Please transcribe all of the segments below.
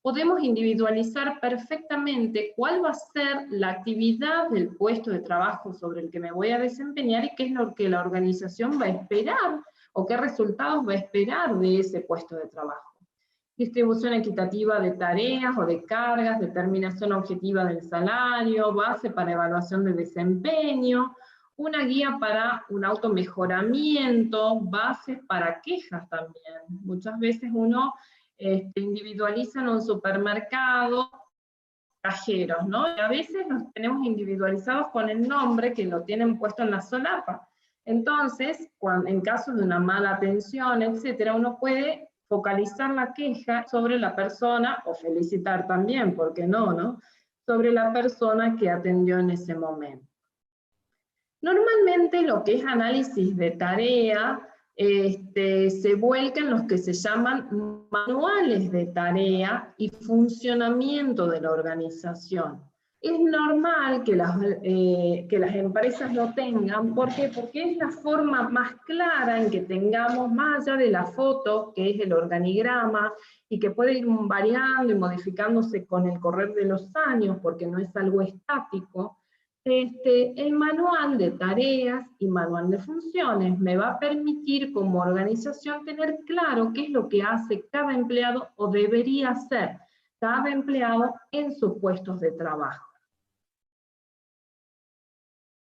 podemos individualizar perfectamente cuál va a ser la actividad del puesto de trabajo sobre el que me voy a desempeñar y qué es lo que la organización va a esperar, o qué resultados va a esperar de ese puesto de trabajo. Distribución equitativa de tareas o de cargas, determinación objetiva del salario, base para evaluación de desempeño, una guía para un automejoramiento, bases para quejas también. Muchas veces uno individualiza en un supermercado cajeros, ¿no? Y a veces los tenemos individualizados con el nombre que lo tienen puesto en la solapa. Entonces, en caso de una mala atención, etcétera, uno puede focalizar la queja sobre la persona, o felicitar también, ¿por qué no, no? Sobre la persona que atendió en ese momento. Normalmente lo que es análisis de tarea se vuelca en los que se llaman manuales de tarea y funcionamiento de la organización. Es normal que las empresas lo tengan, ¿por qué? Porque es la forma más clara en que tengamos, más allá de la foto, que es el organigrama, y que puede ir variando y modificándose con el correr de los años, porque no es algo estático. El manual de tareas y manual de funciones me va a permitir como organización tener claro qué es lo que hace cada empleado o debería hacer cada empleado en sus puestos de trabajo.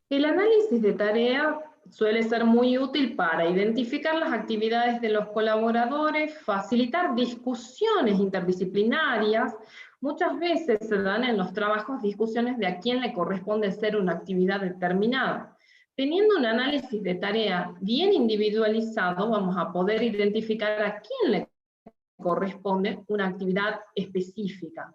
El análisis de tarea suele ser muy útil para identificar las actividades de los colaboradores, facilitar discusiones interdisciplinarias. Muchas veces se dan en los trabajos discusiones de a quién le corresponde hacer una actividad determinada. Teniendo un análisis de tarea bien individualizado, vamos a poder identificar a quién le corresponde una actividad específica.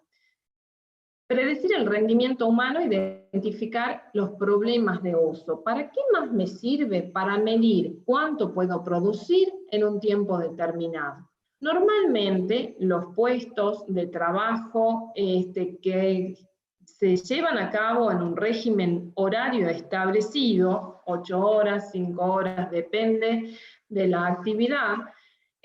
Predecir el rendimiento humano e identificar los problemas de uso. ¿Para qué más me sirve? Para medir cuánto puedo producir en un tiempo determinado. Normalmente los puestos de trabajo que se llevan a cabo en un régimen horario establecido, 8 horas, 5 horas, depende de la actividad,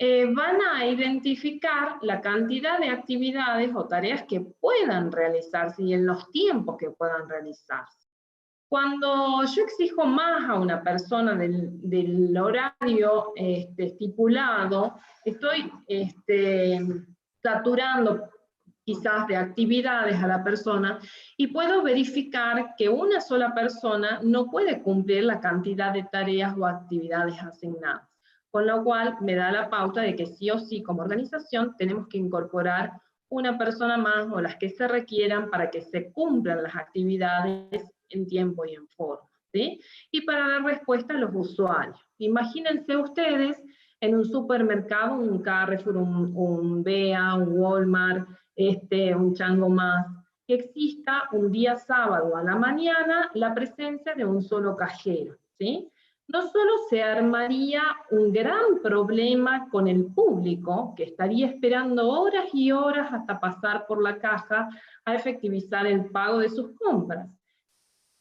van a identificar la cantidad de actividades o tareas que puedan realizarse y en los tiempos que puedan realizarse. Cuando yo exijo más a una persona del horario estipulado, estoy saturando quizás de actividades a la persona y puedo verificar que una sola persona no puede cumplir la cantidad de tareas o actividades asignadas. Con lo cual me da la pauta de que sí o sí como organización tenemos que incorporar una persona más o las que se requieran para que se cumplan las actividades en tiempo y en forma, ¿sí? Y para dar respuesta a los usuarios. Imagínense ustedes en un supermercado, un Carrefour, un Bea, un Walmart, un Chango Más, que exista un día sábado a la mañana la presencia de un solo cajero, ¿sí? No solo se armaría un gran problema con el público, que estaría esperando horas y horas hasta pasar por la caja a efectivizar el pago de sus compras,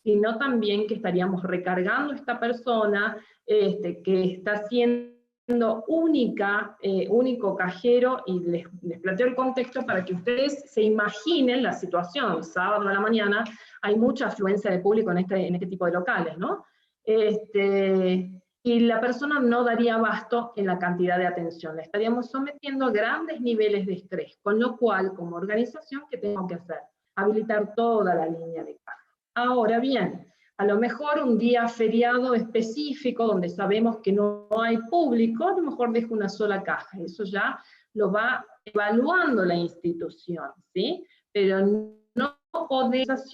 sino también que estaríamos recargando a esta persona que está siendo único cajero, y les planteo el contexto para que ustedes se imaginen la situación. Sábado a la mañana hay mucha afluencia de público en este tipo de locales, ¿no? Y la persona no daría abasto en la cantidad de atención, la estaríamos sometiendo a grandes niveles de estrés, con lo cual, como organización, ¿qué tengo que hacer? Habilitar toda la línea de caja. Ahora bien, a lo mejor un día feriado específico, donde sabemos que no hay público, a lo mejor dejo una sola caja, eso ya lo va evaluando la institución, ¿sí? Pero no podemos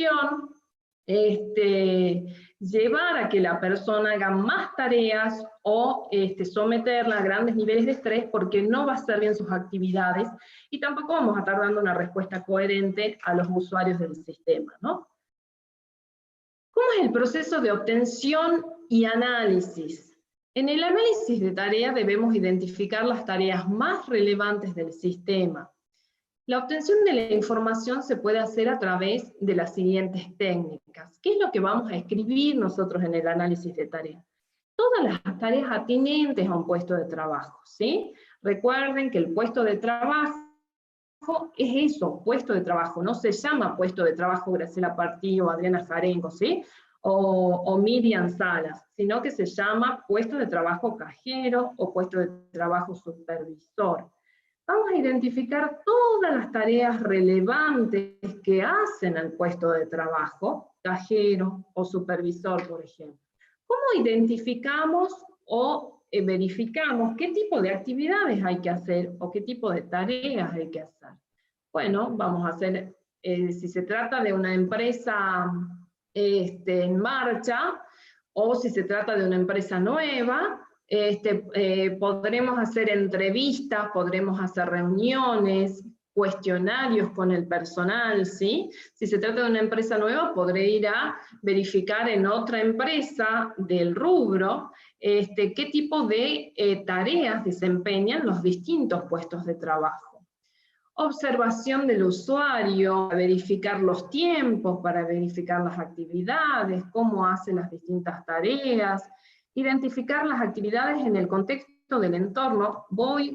llevar a que la persona haga más tareas o someterla a grandes niveles de estrés porque no va a hacer bien sus actividades y tampoco vamos a estar dando una respuesta coherente a los usuarios del sistema, ¿no? ¿Cómo es el proceso de obtención y análisis? En el análisis de tareas debemos identificar las tareas más relevantes del sistema. La obtención de la información se puede hacer a través de las siguientes técnicas. ¿Qué es lo que vamos a escribir nosotros en el análisis de tareas? Todas las tareas atinentes a un puesto de trabajo, ¿sí? Recuerden que el puesto de trabajo es eso, puesto de trabajo, no se llama puesto de trabajo Graciela Partí o Adriana Jarenco, ¿sí? O Miriam Salas, sino que se llama puesto de trabajo cajero o puesto de trabajo supervisor. Vamos a identificar todas las tareas relevantes que hacen al puesto de trabajo, cajero o supervisor, por ejemplo. ¿Cómo identificamos o verificamos qué tipo de actividades hay que hacer o qué tipo de tareas hay que hacer? Bueno, vamos a hacer, si se trata de una empresa en marcha, o si se trata de una empresa nueva, podremos hacer entrevistas, podremos hacer reuniones, cuestionarios con el personal, ¿sí? Si se trata de una empresa nueva, podré ir a verificar en otra empresa del rubro qué tipo de tareas desempeñan los distintos puestos de trabajo. Observación del usuario, para verificar los tiempos, para verificar las actividades, cómo hace las distintas tareas, identificar las actividades en el contexto del entorno,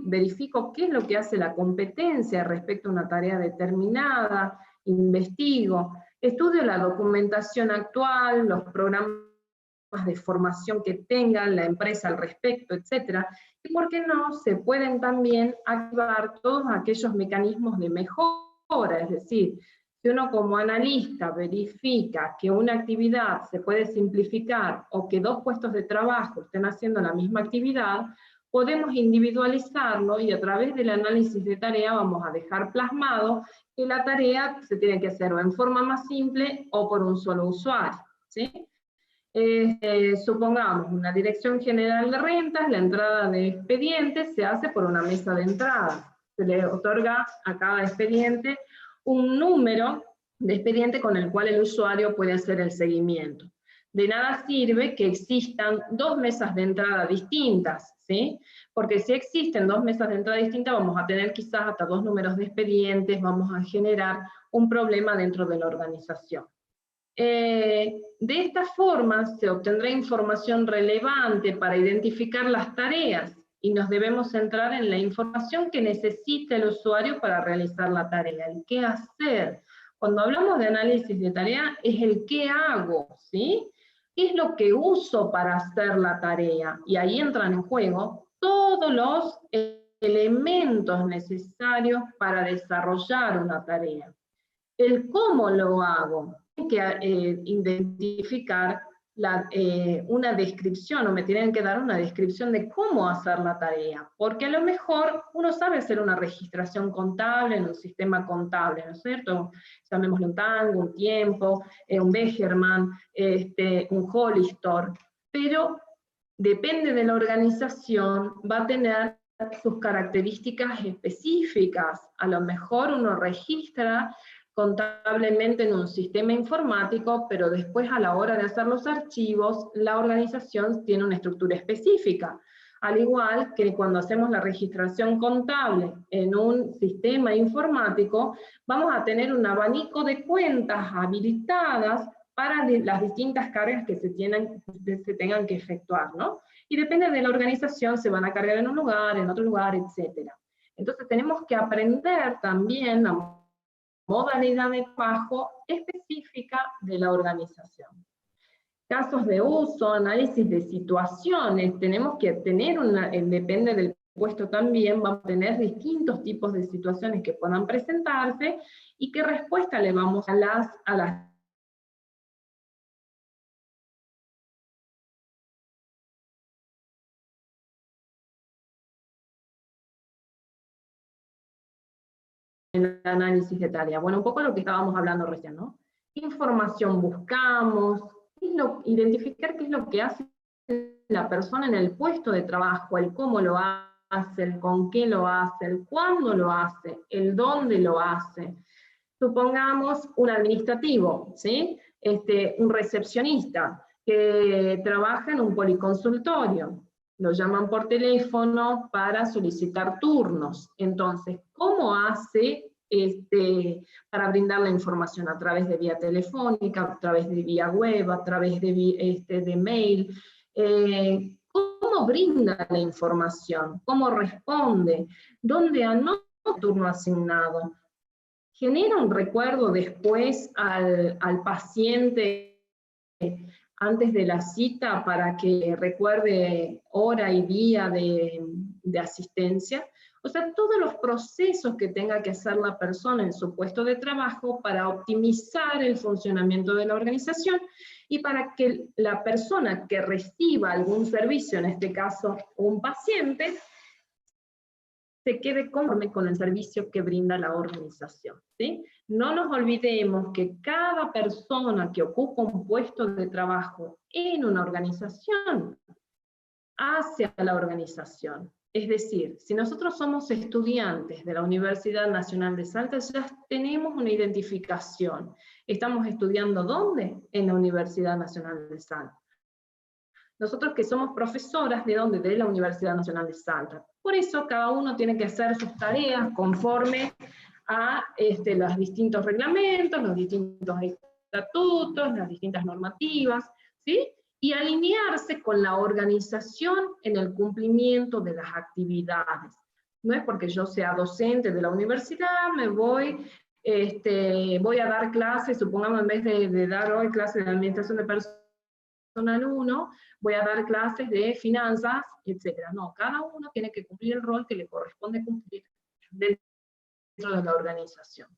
verifico qué es lo que hace la competencia respecto a una tarea determinada, investigo, estudio la documentación actual, los programas de formación que tenga la empresa al respecto, etcétera, y por qué no, se pueden también activar todos aquellos mecanismos de mejora, es decir, si uno como analista verifica que una actividad se puede simplificar o que dos puestos de trabajo estén haciendo la misma actividad, podemos individualizarlo y a través del análisis de tarea vamos a dejar plasmado que la tarea se tiene que hacer o en forma más simple o por un solo usuario, ¿sí? Supongamos una dirección general de rentas, la entrada de expedientes se hace por una mesa de entrada. Se le otorga a cada expediente un número de expediente con el cual el usuario puede hacer el seguimiento. De nada sirve que existan dos mesas de entrada distintas, ¿sí? Porque si existen dos mesas de entrada distintas, vamos a tener quizás hasta dos números de expedientes, vamos a generar un problema dentro de la organización. De esta forma se obtendrá información relevante para identificar las tareas y nos debemos centrar en la información que necesita el usuario para realizar la tarea, el qué hacer. Cuando hablamos de análisis de tarea es el qué hago, ¿sí? ¿Qué es lo que uso para hacer la tarea? Y ahí entran en juego todos los elementos necesarios para desarrollar una tarea. El cómo lo hago. Que identificar una descripción, o me tienen que dar una descripción de cómo hacer la tarea, porque a lo mejor uno sabe hacer una registración contable en un sistema contable, ¿no es cierto? Llamémosle un Tango, un Tiempo, un Begerman, un Hollistor, pero depende de la organización, va a tener sus características específicas. A lo mejor uno registra contablemente en un sistema informático, pero después a la hora de hacer los archivos, la organización tiene una estructura específica. Al igual que cuando hacemos la registración contable en un sistema informático, vamos a tener un abanico de cuentas habilitadas para las distintas cargas que se tengan que efectuar, ¿no? Y depende de la organización, se van a cargar en un lugar, en otro lugar, etc. Entonces tenemos que aprender también a modalidad de trabajo específica de la organización. Casos de uso, análisis de situaciones, tenemos que tener depende del puesto también, vamos a tener distintos tipos de situaciones que puedan presentarse, y qué respuesta le vamos a las en el análisis de tarea. Bueno, un poco lo que estábamos hablando recién, ¿no? ¿Qué información buscamos? Identificar qué es lo que hace la persona en el puesto de trabajo, el cómo lo hace, el con qué lo hace, el cuándo lo hace, el dónde lo hace. Supongamos un administrativo, ¿sí? Un recepcionista que trabaja en un policonsultorio. Lo llaman por teléfono para solicitar turnos. Entonces, ¿cómo hace para brindar la información? A través de vía telefónica, a través de vía web, a través de mail. ¿Cómo brinda la información? ¿Cómo responde? ¿Dónde anota turno asignado. Genera un recuerdo después al paciente antes de la cita para que recuerde hora y día de asistencia. O sea, todos los procesos que tenga que hacer la persona en su puesto de trabajo para optimizar el funcionamiento de la organización y para que la persona que reciba algún servicio, en este caso un paciente, se quede conforme con el servicio que brinda la organización, ¿sí? No nos olvidemos que cada persona que ocupa un puesto de trabajo en una organización hace a la organización. Es decir, si nosotros somos estudiantes de la Universidad Nacional de Salta, ya tenemos una identificación. ¿Estamos estudiando dónde? En la Universidad Nacional de Salta. Nosotros que somos profesoras, ¿de dónde? De la Universidad Nacional de Salta. Por eso cada uno tiene que hacer sus tareas conforme a los distintos reglamentos, los distintos estatutos, las distintas normativas, ¿sí? Y alinearse con la organización en el cumplimiento de las actividades. No es porque yo sea docente de la universidad, me voy a dar clases, supongamos en vez de dar hoy clases de administración de personal 1, voy a dar clases de finanzas, etc. No, cada uno tiene que cumplir el rol que le corresponde cumplir dentro de la organización.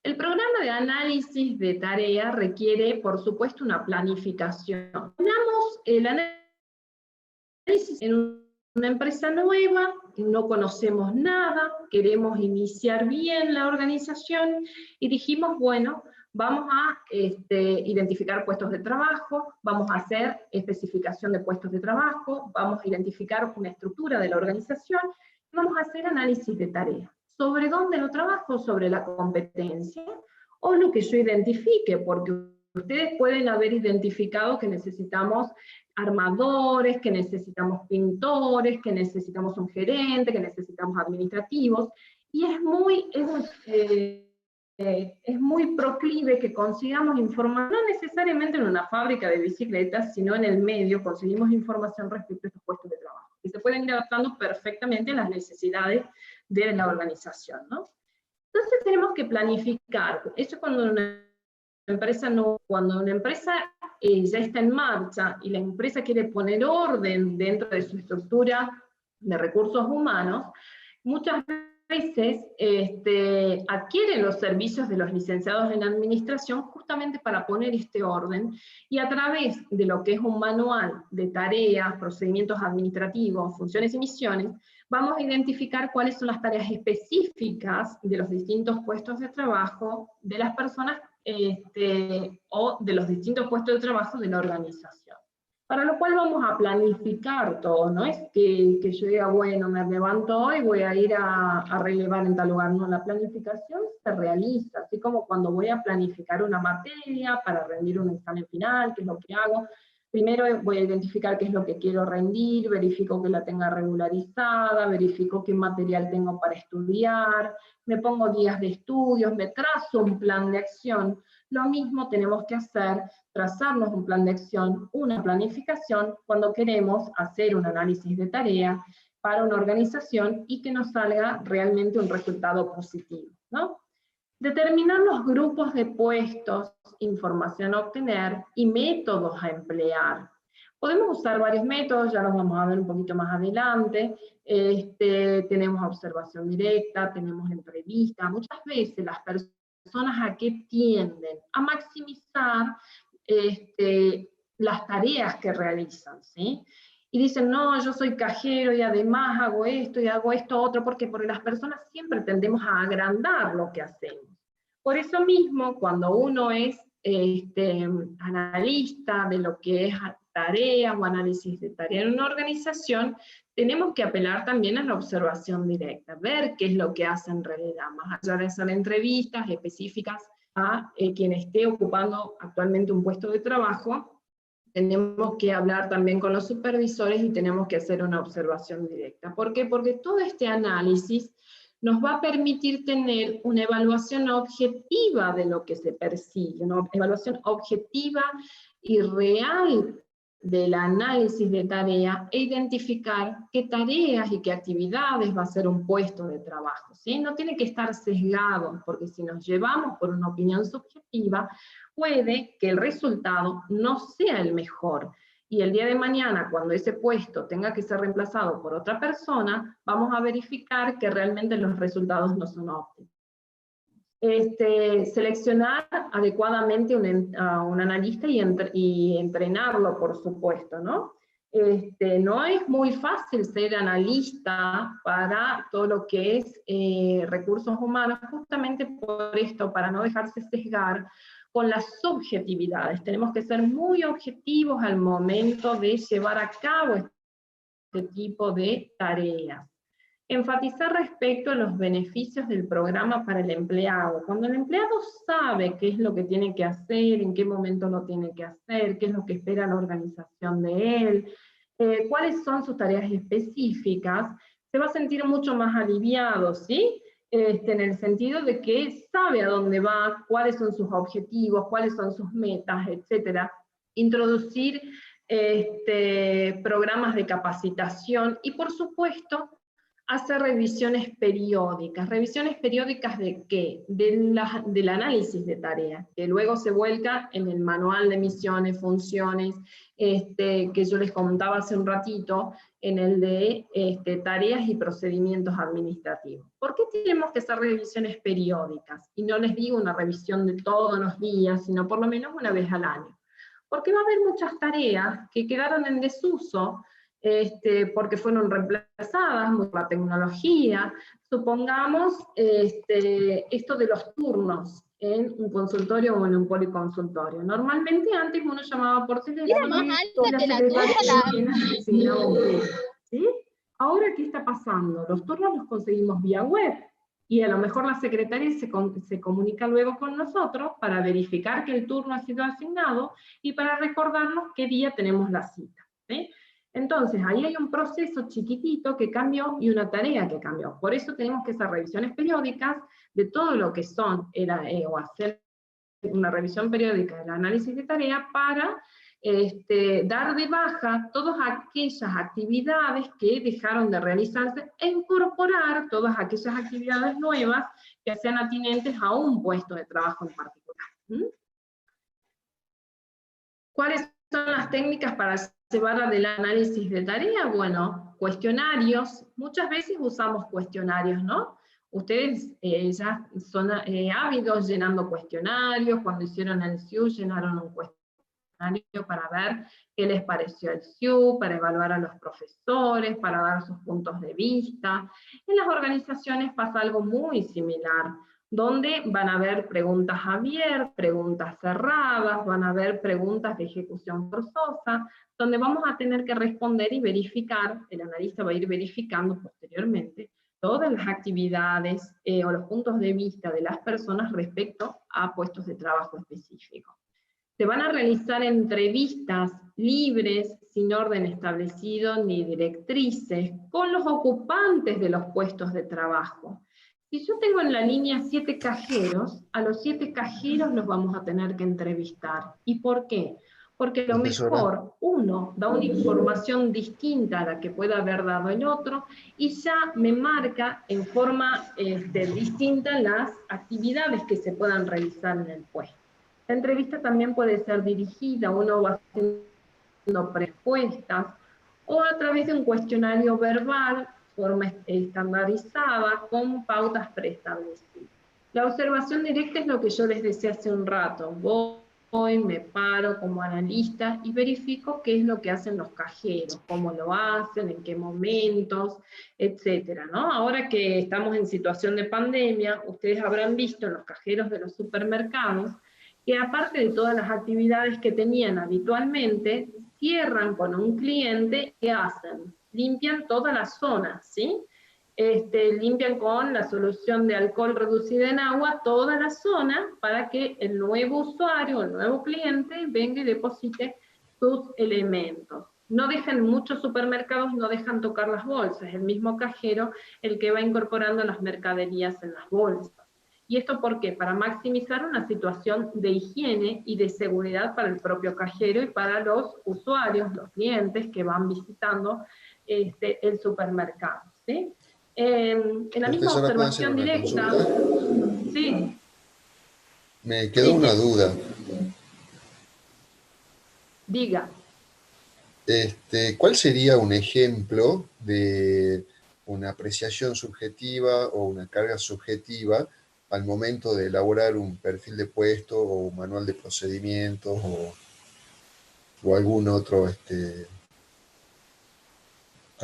El programa de análisis de tarea requiere, por supuesto, una planificación. Tenemos el análisis en una empresa nueva, no conocemos nada, queremos iniciar bien la organización, y dijimos, bueno, vamos a identificar puestos de trabajo, vamos a hacer especificación de puestos de trabajo, vamos a identificar una estructura de la organización, vamos a hacer análisis de tarea. ¿Sobre dónde lo trabajo? Sobre la competencia, o lo que yo identifique, porque ustedes pueden haber identificado que necesitamos armadores, que necesitamos pintores, que necesitamos un gerente, que necesitamos administrativos, y es muy proclive que consigamos información, no necesariamente en una fábrica de bicicletas, sino en el medio conseguimos información respecto a estos puestos de trabajo, y se pueden ir adaptando perfectamente a las necesidades de la organización, ¿no? Entonces tenemos que planificar. Eso cuando una empresa ya está en marcha y la empresa quiere poner orden dentro de su estructura de recursos humanos, muchas veces adquieren los servicios de los licenciados en administración justamente para poner este orden, y a través de lo que es un manual de tareas, procedimientos administrativos, funciones y misiones, vamos a identificar cuáles son las tareas específicas de los distintos puestos de trabajo de las personas o de los distintos puestos de trabajo de la organización. Para lo cual vamos a planificar todo, no es que yo diga, bueno, me levanto hoy y voy a ir a relevar en tal lugar. No, la planificación se realiza, así como cuando voy a planificar una materia para rendir un examen final, que es lo que hago. Primero voy a identificar qué es lo que quiero rendir, verifico que la tenga regularizada, verifico qué material tengo para estudiar, me pongo días de estudios, me trazo un plan de acción. Lo mismo tenemos que hacer, trazarnos un plan de acción, una planificación, cuando queremos hacer un análisis de tarea para una organización y que nos salga realmente un resultado positivo, ¿no? Determinar los grupos de puestos, información a obtener y métodos a emplear. Podemos usar varios métodos, ya los vamos a ver un poquito más adelante. Tenemos observación directa, tenemos entrevista. Muchas veces las personas ¿a qué tienden? A maximizar las tareas que realizan, ¿sí? Y dicen, no, yo soy cajero y además hago esto y hago esto otro, porque las personas siempre tendemos a agrandar lo que hacemos. Por eso mismo, cuando uno es analista de lo que es tareas o análisis de tareas en una organización, tenemos que apelar también a la observación directa, ver qué es lo que hace en realidad, más allá de hacer entrevistas específicas a quien esté ocupando actualmente un puesto de trabajo. Tenemos que hablar también con los supervisores y tenemos que hacer una observación directa. ¿Por qué? Porque todo este análisis nos va a permitir tener una evaluación objetiva de lo que se persigue, una evaluación objetiva y real del análisis de tarea e identificar qué tareas y qué actividades va a ser un puesto de trabajo, ¿sí? No tiene que estar sesgado, porque si nos llevamos por una opinión subjetiva, puede que el resultado no sea el mejor. Y el día de mañana, cuando ese puesto tenga que ser reemplazado por otra persona, vamos a verificar que realmente los resultados no son óptimos. Seleccionar adecuadamente a un analista y entrenarlo, por supuesto, ¿no? No es muy fácil ser analista para todo lo que es recursos humanos, justamente por esto, para no dejarse sesgar con las subjetividades. Tenemos que ser muy objetivos al momento de llevar a cabo este tipo de tareas. Enfatizar respecto a los beneficios del programa para el empleado. Cuando el empleado sabe qué es lo que tiene que hacer, en qué momento lo tiene que hacer, qué es lo que espera la organización de él, cuáles son sus tareas específicas, se va a sentir mucho más aliviado, ¿sí? En el sentido de que sabe a dónde va, cuáles son sus objetivos, cuáles son sus metas, etc. Introducir programas de capacitación y, por supuesto, hacer revisiones periódicas. ¿Revisiones periódicas de qué? Del análisis de tareas, que luego se vuelca en el manual de misiones, funciones, que yo les contaba hace un ratito, en el de tareas y procedimientos administrativos. ¿Por qué tenemos que hacer revisiones periódicas? Y no les digo una revisión de todos los días, sino por lo menos una vez al año. Porque va a haber muchas tareas que quedaron en desuso, porque fueron reemplazadas por la tecnología. Supongamos esto de los turnos en un consultorio o en un policonsultorio. Normalmente antes uno llamaba por teléfono y la secretaria asignaba un turno, ¿sí? Ahora, ¿qué está pasando? Los turnos los conseguimos vía web, y a lo mejor la secretaria se comunica luego con nosotros para verificar que el turno ha sido asignado y para recordarnos qué día tenemos la cita, ¿sí? Entonces, ahí hay un proceso chiquitito que cambió y una tarea que cambió. Por eso tenemos que hacer revisiones periódicas de todo lo que son, o hacer una revisión periódica del análisis de tarea para dar de baja todas aquellas actividades que dejaron de realizarse e incorporar todas aquellas actividades nuevas que sean atinentes a un puesto de trabajo en particular. ¿Cuáles son las técnicas para llevar adelante el análisis de tarea? Bueno, cuestionarios. Muchas veces usamos cuestionarios, ¿no? Ustedes ya son ávidos llenando cuestionarios. Cuando hicieron el SIU llenaron un cuestionario para ver qué les pareció el SIU, para evaluar a los profesores, para dar sus puntos de vista. En las organizaciones pasa algo muy similar, donde van a haber preguntas abiertas, preguntas cerradas, van a haber preguntas de ejecución forzosa, donde vamos a tener que responder y verificar, el analista va a ir verificando posteriormente, todas las actividades o los puntos de vista de las personas respecto a puestos de trabajo específicos. Se van a realizar entrevistas libres, sin orden establecido ni directrices, con los ocupantes de los puestos de trabajo. Si yo tengo en la línea 7 cajeros, a los 7 cajeros los vamos a tener que entrevistar. ¿Y por qué? Porque a lo mejor uno da una información distinta a la que pueda haber dado el otro, y ya me marca en forma distinta las actividades que se puedan realizar en el puesto. La entrevista también puede ser dirigida, uno va haciendo respuestas, o a través de un cuestionario verbal, forma estandarizada, con pautas preestablecidas. La observación directa es lo que yo les decía hace un rato. Voy, me paro como analista y verifico qué es lo que hacen los cajeros, cómo lo hacen, en qué momentos, etcétera, ¿no? Ahora que estamos en situación de pandemia, ustedes habrán visto en los cajeros de los supermercados que, aparte de todas las actividades que tenían habitualmente, cierran con un cliente. ¿Qué hacen? Limpian toda la zona, ¿sí? Limpian con la solución de alcohol reducida en agua toda la zona para que el nuevo usuario, el nuevo cliente, venga y deposite sus elementos. No dejan, muchos supermercados no dejan tocar las bolsas, el mismo cajero el que va incorporando las mercaderías en las bolsas. ¿Y esto por qué? Para maximizar una situación de higiene y de seguridad para el propio cajero y para los usuarios, los clientes que van visitando el supermercado, ¿sí? En la misma Profesora, ¿puedo hacer observación una directa, consulta? sí, Me quedó sí, una sí, duda. diga. ¿Cuál sería un ejemplo de una apreciación subjetiva o una carga subjetiva al momento de elaborar un perfil de puesto o un manual de procedimientos o algún otro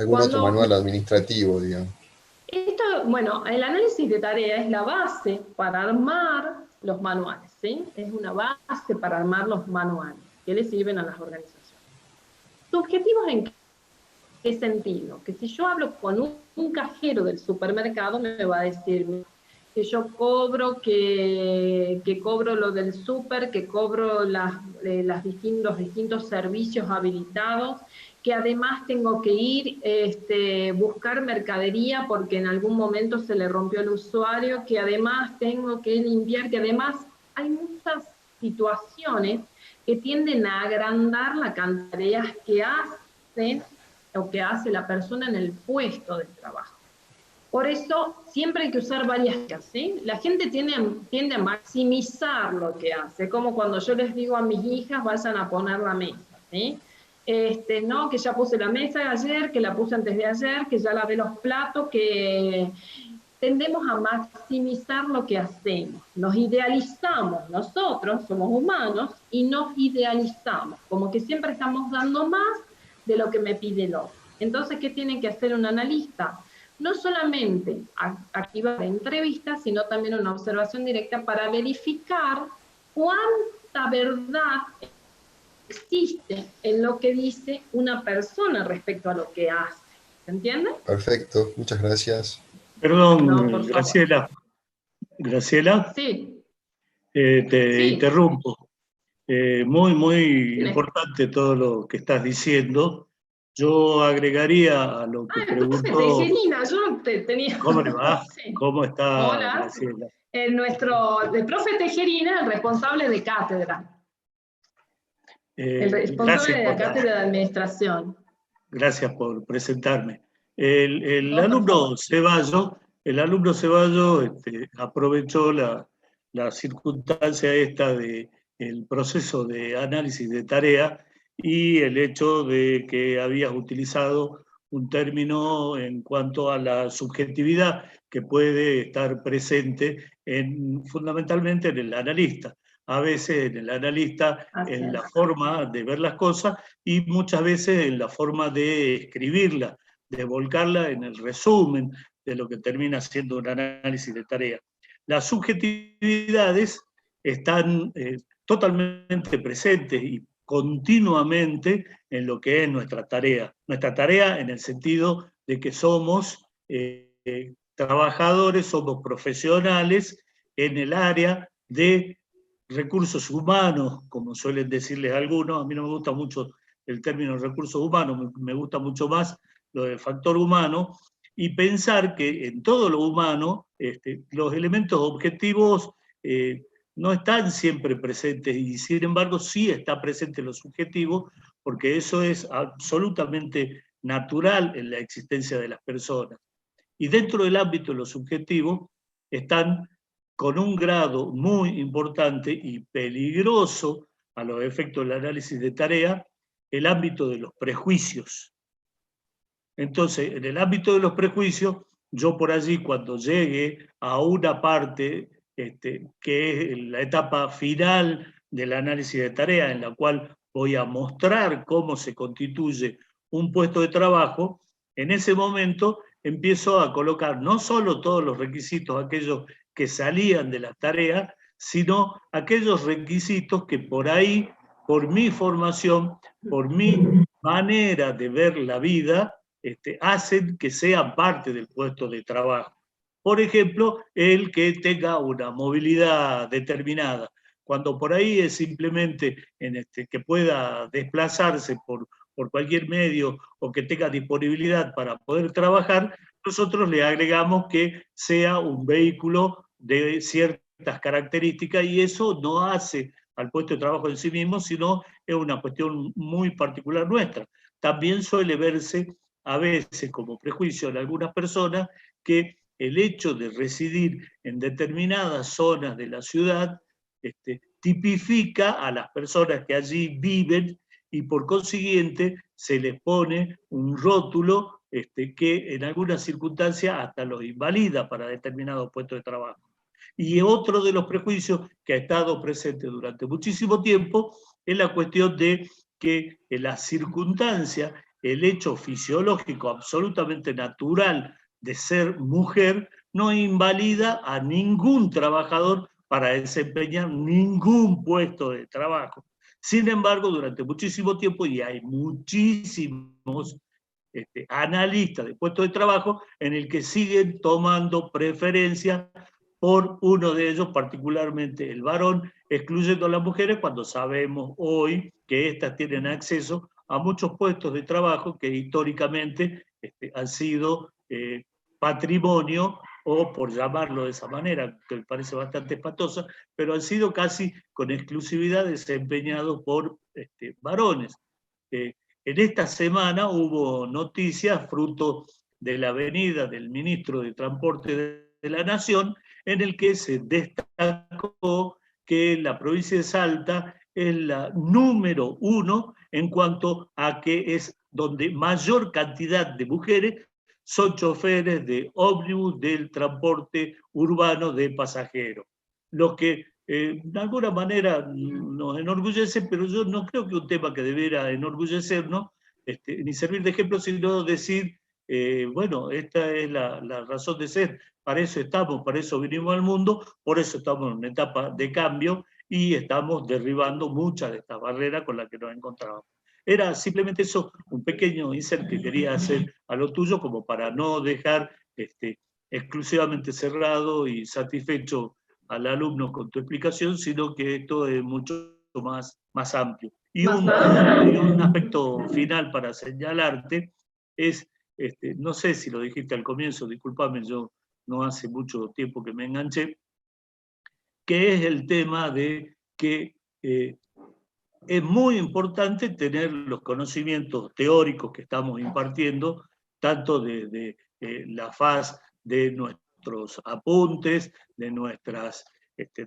Cuando manual administrativo, digamos? esto, bueno, el análisis de tarea es la base para armar los manuales, ¿sí? Es una base para armar los manuales que le sirven a las organizaciones. ¿Subjetivos en qué sentido? Que si yo hablo con un cajero del supermercado, me va a decir que yo cobro, que cobro lo del súper, que cobro los distintos servicios habilitados, que además tengo que ir buscar mercadería porque en algún momento se le rompió el usuario, que además tengo que limpiar, que además hay muchas situaciones que tienden a agrandar la cantidad de tareas que hacen o que hace la persona en el puesto de trabajo. Por eso siempre hay que usar varias técnicas, ¿sí? La gente tiende a maximizar lo que hace, como cuando yo les digo a mis hijas, vayan a poner la mesa, ¿sí? No, que ya puse la mesa ayer, que la puse antes de ayer, que ya lavé los platos, que tendemos a maximizar lo que hacemos. Nos idealizamos, nosotros somos humanos, y nos idealizamos, como que siempre estamos dando más de lo que me pide el otro. Entonces, ¿qué tiene que hacer un analista? No solamente activar entrevistas, sino también una observación directa para verificar cuánta verdad existe en lo que dice una persona respecto a lo que hace. ¿Se entiende? Perfecto, muchas gracias. No, Perdón, por favor. Graciela, Sí, te sí. interrumpo. Muy, muy ¿Quién es? importante todo lo que estás diciendo. Yo agregaría a lo que Ah, el profe preguntó, Tejerina, yo no te tenía. ¿cómo le va? Sí. ¿Cómo está Hola. Graciela? El profe Tejerina, el responsable de cátedra. El responsable Gracias de la cátedra de administración. gracias por presentarme. No, por favor. El alumno Ceballos aprovechó la circunstancia esta de el proceso de análisis de tarea y el hecho de que habías utilizado un término en cuanto a la subjetividad que puede estar presente fundamentalmente en el analista. A veces en el analista, Así en la es. forma de ver las cosas, y muchas veces en la forma de escribirla, de volcarla en el resumen de lo que termina siendo un análisis de tarea. Las subjetividades están totalmente presentes y continuamente en lo que es nuestra tarea. Nuestra tarea en el sentido de que somos trabajadores, somos profesionales en el área de recursos humanos, como suelen decirles algunos. A mí no me gusta mucho el término recursos humanos, me gusta mucho más lo del factor humano, y pensar que en todo lo humano los elementos objetivos no están siempre presentes, y sin embargo sí está presente lo subjetivo, porque eso es absolutamente natural en la existencia de las personas. Y dentro del ámbito de lo subjetivo están con un grado muy importante y peligroso a los efectos del análisis de tarea, el ámbito de los prejuicios. Entonces, en el ámbito de los prejuicios, yo por allí, cuando llegue a una parte que es la etapa final del análisis de tarea, en la cual voy a mostrar cómo se constituye un puesto de trabajo, en ese momento empiezo a colocar no solo todos los requisitos, aquellos que salían de la tarea, sino aquellos requisitos que por ahí, por mi formación, por mi manera de ver la vida, hacen que sean parte del puesto de trabajo. Por ejemplo, el que tenga una movilidad determinada, cuando por ahí es simplemente que pueda desplazarse por cualquier medio o que tenga disponibilidad para poder trabajar, nosotros le agregamos que sea un vehículo de ciertas características, y eso no hace al puesto de trabajo en sí mismo, sino es una cuestión muy particular nuestra. También suele verse a veces como prejuicio en algunas personas que el hecho de residir en determinadas zonas de la ciudad tipifica a las personas que allí viven, y por consiguiente se les pone un rótulo que en algunas circunstancias hasta los invalida para determinados puestos de trabajo. Y otro de los prejuicios que ha estado presente durante muchísimo tiempo es la cuestión de que en las circunstancias, el hecho fisiológico absolutamente natural de ser mujer no invalida a ningún trabajador para desempeñar ningún puesto de trabajo. Sin embargo, durante muchísimo tiempo, y hay muchísimos analistas de puestos de trabajo en el que siguen tomando preferencia por uno de ellos, particularmente el varón, excluyendo a las mujeres, cuando sabemos hoy que éstas tienen acceso a muchos puestos de trabajo que históricamente han sido patrimonio, o por llamarlo de esa manera, que me parece bastante espantosa, pero han sido casi con exclusividad desempeñados por varones. En esta semana hubo noticias fruto de la venida del ministro de Transporte de la Nación, en el que se destacó que la provincia de Salta es la número 1 en cuanto a que es donde mayor cantidad de mujeres son choferes de ómnibus del transporte urbano de pasajeros. Lo que de alguna manera nos enorgullece, pero yo no creo que un tema que debiera enorgullecernos, ni servir de ejemplo, sino decir, bueno, esta es la razón de ser, para eso estamos, para eso vinimos al mundo, por eso estamos en una etapa de cambio y estamos derribando muchas de estas barreras con las que nos encontramos. Era simplemente eso, un pequeño insert que quería hacer a lo tuyo, como para no dejar exclusivamente cerrado y satisfecho al alumno con tu explicación, sino que esto es mucho más amplio. Y un aspecto final para señalarte es, no sé si lo dijiste al comienzo, discúlpame, yo no hace mucho tiempo que me enganché, que es el tema de que es muy importante tener los conocimientos teóricos que estamos impartiendo, tanto de la faz de nuestros apuntes, de nuestras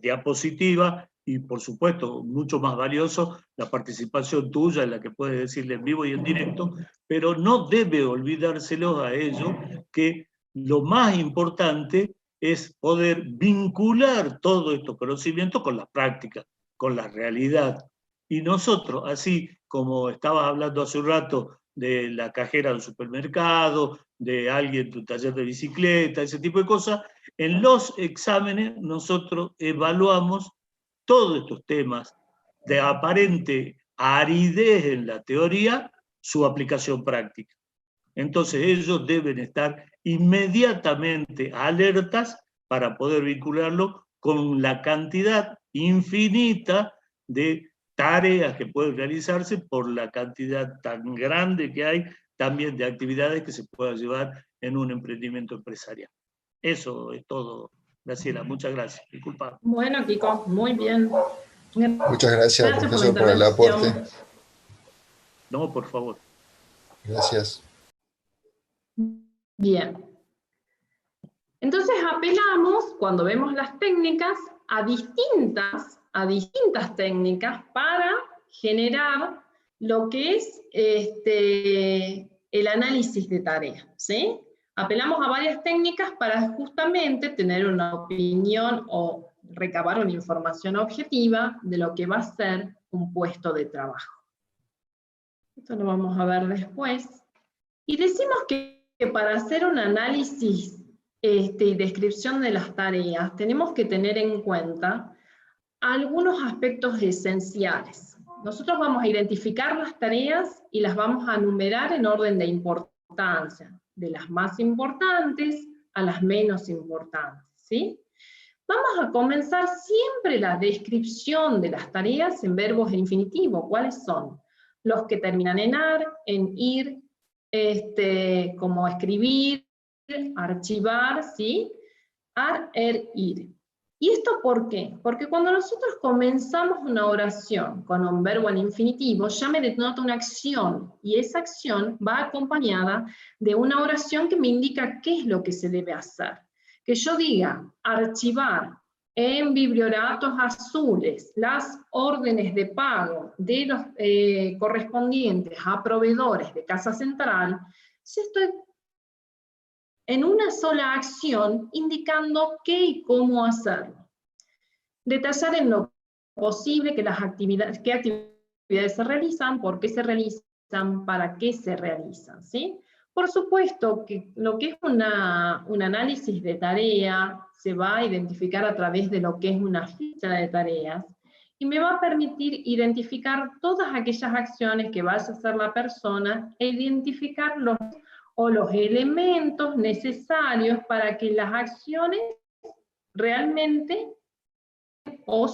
diapositivas, y por supuesto, mucho más valioso, la participación tuya en la que puedes decirle en vivo y en directo, pero no debe olvidárselos a ellos que lo más importante es poder vincular todos estos conocimientos con la práctica, con la realidad. Y nosotros, así como estabas hablando hace un rato de la cajera del supermercado, de alguien de un taller de bicicleta, ese tipo de cosas, en los exámenes nosotros evaluamos todos estos temas de aparente aridez en la teoría, su aplicación práctica. Entonces ellos deben estar inmediatamente alertas para poder vincularlo con la cantidad infinita de tareas que pueden realizarse por la cantidad tan grande que hay también de actividades que se puedan llevar en un emprendimiento empresarial. Eso es todo, Graciela. Muchas gracias. Disculpa. Bueno, Kiko, muy bien. Muchas gracias, profesor, por el aporte. No, por favor. Gracias. Bien. Entonces apelamos, cuando vemos las técnicas, a distintas técnicas para generar lo que es el análisis de tareas, ¿sí? Apelamos a varias técnicas para justamente tener una opinión o recabar una información objetiva de lo que va a ser un puesto de trabajo. Esto lo vamos a ver después. Y decimos que para hacer un análisis y descripción de las tareas, tenemos que tener en cuenta algunos aspectos esenciales. Nosotros vamos a identificar las tareas y las vamos a numerar en orden de importancia, de las más importantes a las menos importantes, ¿sí? Vamos a comenzar siempre la descripción de las tareas en verbos en infinitivo. ¿Cuáles son? Los que terminan en ar, en ir, como escribir, archivar, ¿sí? Ar, ir. ¿Y esto por qué? Porque cuando nosotros comenzamos una oración con un verbo en infinitivo, ya me denota una acción, y esa acción va acompañada de una oración que me indica qué es lo que se debe hacer. Que yo diga, archivar en biblioratos azules las órdenes de pago de los correspondientes a proveedores de Casa Central, ya estoy en una sola acción indicando qué y cómo hacerlo. Detallar en lo posible qué actividades se realizan, por qué se realizan, para qué se realizan, ¿sí? Por supuesto que lo que es un análisis de tarea se va a identificar a través de lo que es una ficha de tareas, y me va a permitir identificar todas aquellas acciones que vaya a hacer la persona e identificar los elementos necesarios para que las acciones realmente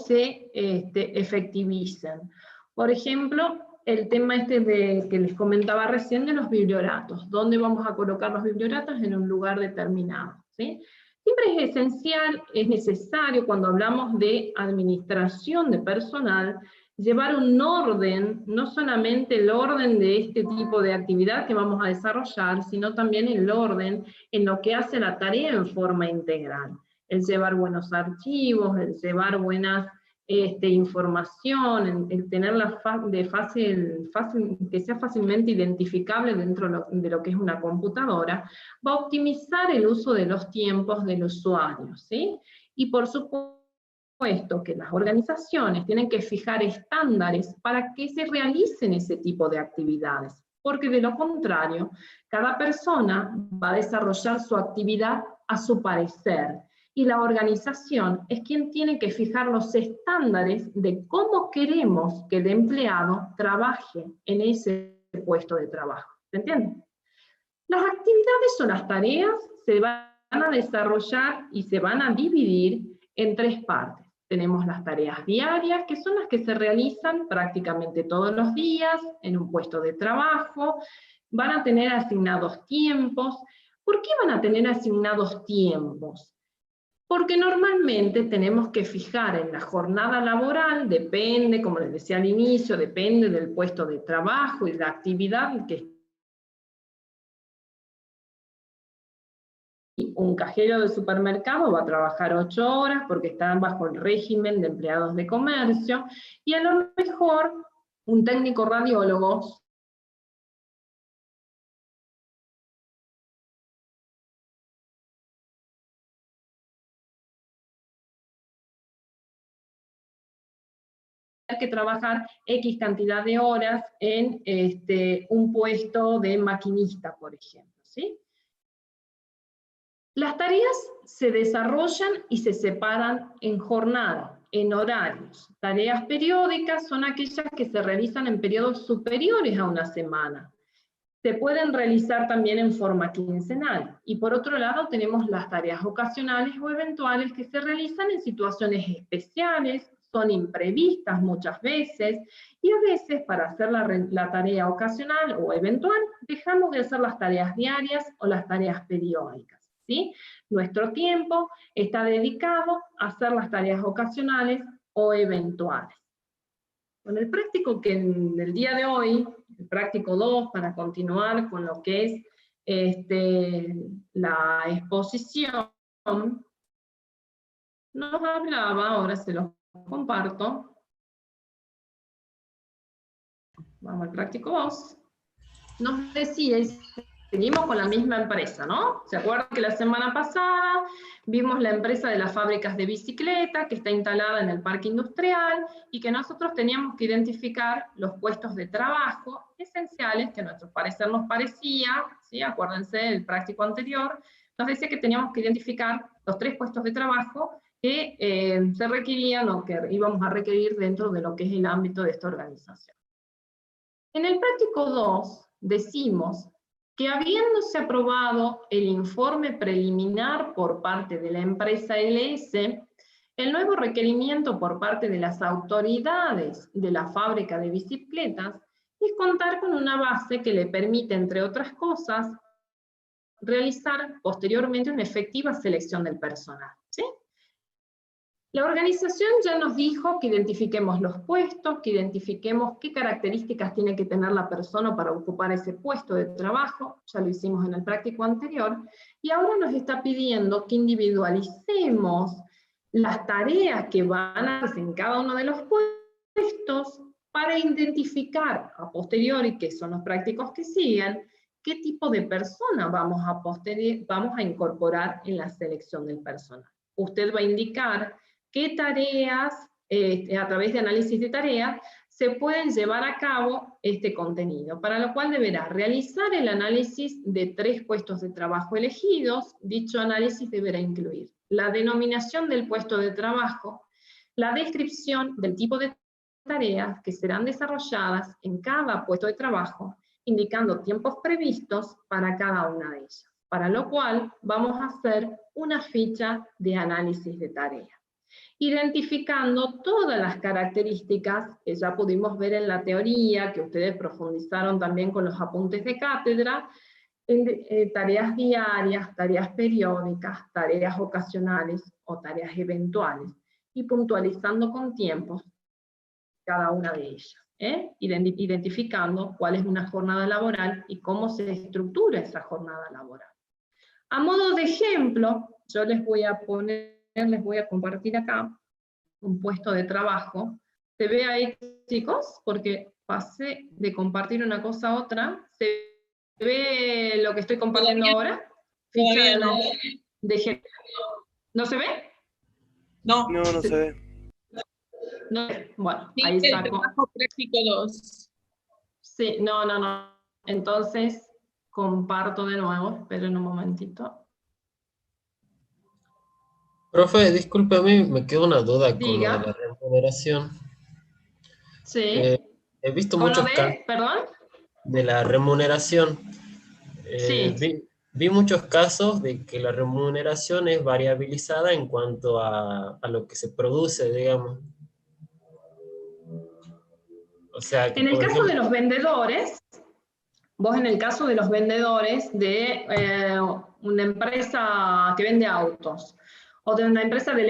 se efectivicen. Por ejemplo, el tema que les comentaba recién de los biblioratos. ¿Dónde vamos a colocar los biblioratos? En un lugar determinado, ¿sí? Siempre es esencial, es necesario cuando hablamos de administración de personal, llevar un orden, no solamente el orden de este tipo de actividad que vamos a desarrollar, sino también el orden en lo que hace la tarea en forma integral. El llevar buenos archivos, el llevar buenas información, el tenerla que sea fácilmente identificable dentro de lo que es una computadora, va a optimizar el uso de los tiempos del usuario, ¿sí? Y por supuesto que las organizaciones tienen que fijar estándares para que se realicen ese tipo de actividades, porque de lo contrario, cada persona va a desarrollar su actividad a su parecer, y la organización es quien tiene que fijar los estándares de cómo queremos que el empleado trabaje en ese puesto de trabajo. ¿Se entiende? Las actividades o las tareas se van a desarrollar y se van a dividir en tres partes. Tenemos las tareas diarias, que son las que se realizan prácticamente todos los días en un puesto de trabajo. Van a tener asignados tiempos. ¿Por qué van a tener asignados tiempos? Porque normalmente tenemos que fijar en la jornada laboral, depende, como les decía al inicio, depende del puesto de trabajo y la actividad que un cajero de supermercado va a trabajar 8 horas porque están bajo el régimen de empleados de comercio, y a lo mejor un técnico radiólogo que trabajar X cantidad de horas en un puesto de maquinista, por ejemplo, ¿sí? Las tareas se desarrollan y se separan en jornada, en horarios. Tareas periódicas son aquellas que se realizan en periodos superiores a una semana. Se pueden realizar también en forma quincenal. Y por otro lado tenemos las tareas ocasionales o eventuales que se realizan en situaciones especiales, son imprevistas muchas veces, y a veces para hacer la tarea ocasional o eventual, dejamos de hacer las tareas diarias o las tareas periódicas, ¿sí? Nuestro tiempo está dedicado a hacer las tareas ocasionales o eventuales. Con el práctico que en el día de hoy, el práctico 2, para continuar con lo que es la exposición, nos hablaba, ahora se los comparto, vamos al práctico 2, nos decía, seguimos con la misma empresa, ¿no? ¿Se acuerdan que la semana pasada vimos la empresa de las fábricas de bicicletas que está instalada en el parque industrial y que nosotros teníamos que identificar los puestos de trabajo esenciales que a nuestro parecer nos parecía, ¿sí? Acuérdense del práctico anterior, nos decía que teníamos que identificar los 3 puestos de trabajo que se requerían o que íbamos a requerir dentro de lo que es el ámbito de esta organización. En el práctico 2 decimos que habiéndose aprobado el informe preliminar por parte de la empresa LS, el nuevo requerimiento por parte de las autoridades de la fábrica de bicicletas es contar con una base que le permite, entre otras cosas, realizar posteriormente una efectiva selección del personal, ¿sí? La organización ya nos dijo que identifiquemos los puestos, que identifiquemos qué características tiene que tener la persona para ocupar ese puesto de trabajo, ya lo hicimos en el práctico anterior, y ahora nos está pidiendo que individualicemos las tareas que van a hacer en cada uno de los puestos para identificar a posteriori, que son los prácticos que siguen, qué tipo de persona vamos a incorporar en la selección del personal. Usted va a indicar qué tareas, a través de análisis de tareas, se pueden llevar a cabo este contenido, para lo cual deberá realizar el análisis de 3 puestos de trabajo elegidos. Dicho análisis deberá incluir la denominación del puesto de trabajo, la descripción del tipo de tareas que serán desarrolladas en cada puesto de trabajo, indicando tiempos previstos para cada una de ellas, para lo cual vamos a hacer una ficha de análisis de tareas, identificando todas las características que ya pudimos ver en la teoría, que ustedes profundizaron también con los apuntes de cátedra, en tareas diarias, tareas periódicas, tareas ocasionales o tareas eventuales, y puntualizando con tiempos cada una de ellas, identificando cuál es una jornada laboral y cómo se estructura esa jornada laboral. A modo de ejemplo, yo les voy a compartir acá un puesto de trabajo. ¿Se ve ahí, chicos? Porque pasé de compartir una cosa a otra. ¿Se ve lo que estoy compartiendo ahora? Ficha no. de ejemplo. ¿No se ve? No. No, no se ve. No, bueno, Sí, ahí el saco. trabajo práctico 2. Sí, no. Entonces, comparto de nuevo, esperen un momentito. Profe, disculpe, a mí me quedó una duda con lo de Diga. la remuneración. Sí. He visto ¿Con lo muchos casos de, perdón? de la remuneración. Sí. Vi muchos casos de que la remuneración es variabilizada en cuanto a lo que se produce, digamos. O sea, que En el por caso ejemplo, de los vendedores, vos en el caso de los vendedores de una empresa que vende autos, o de una empresa de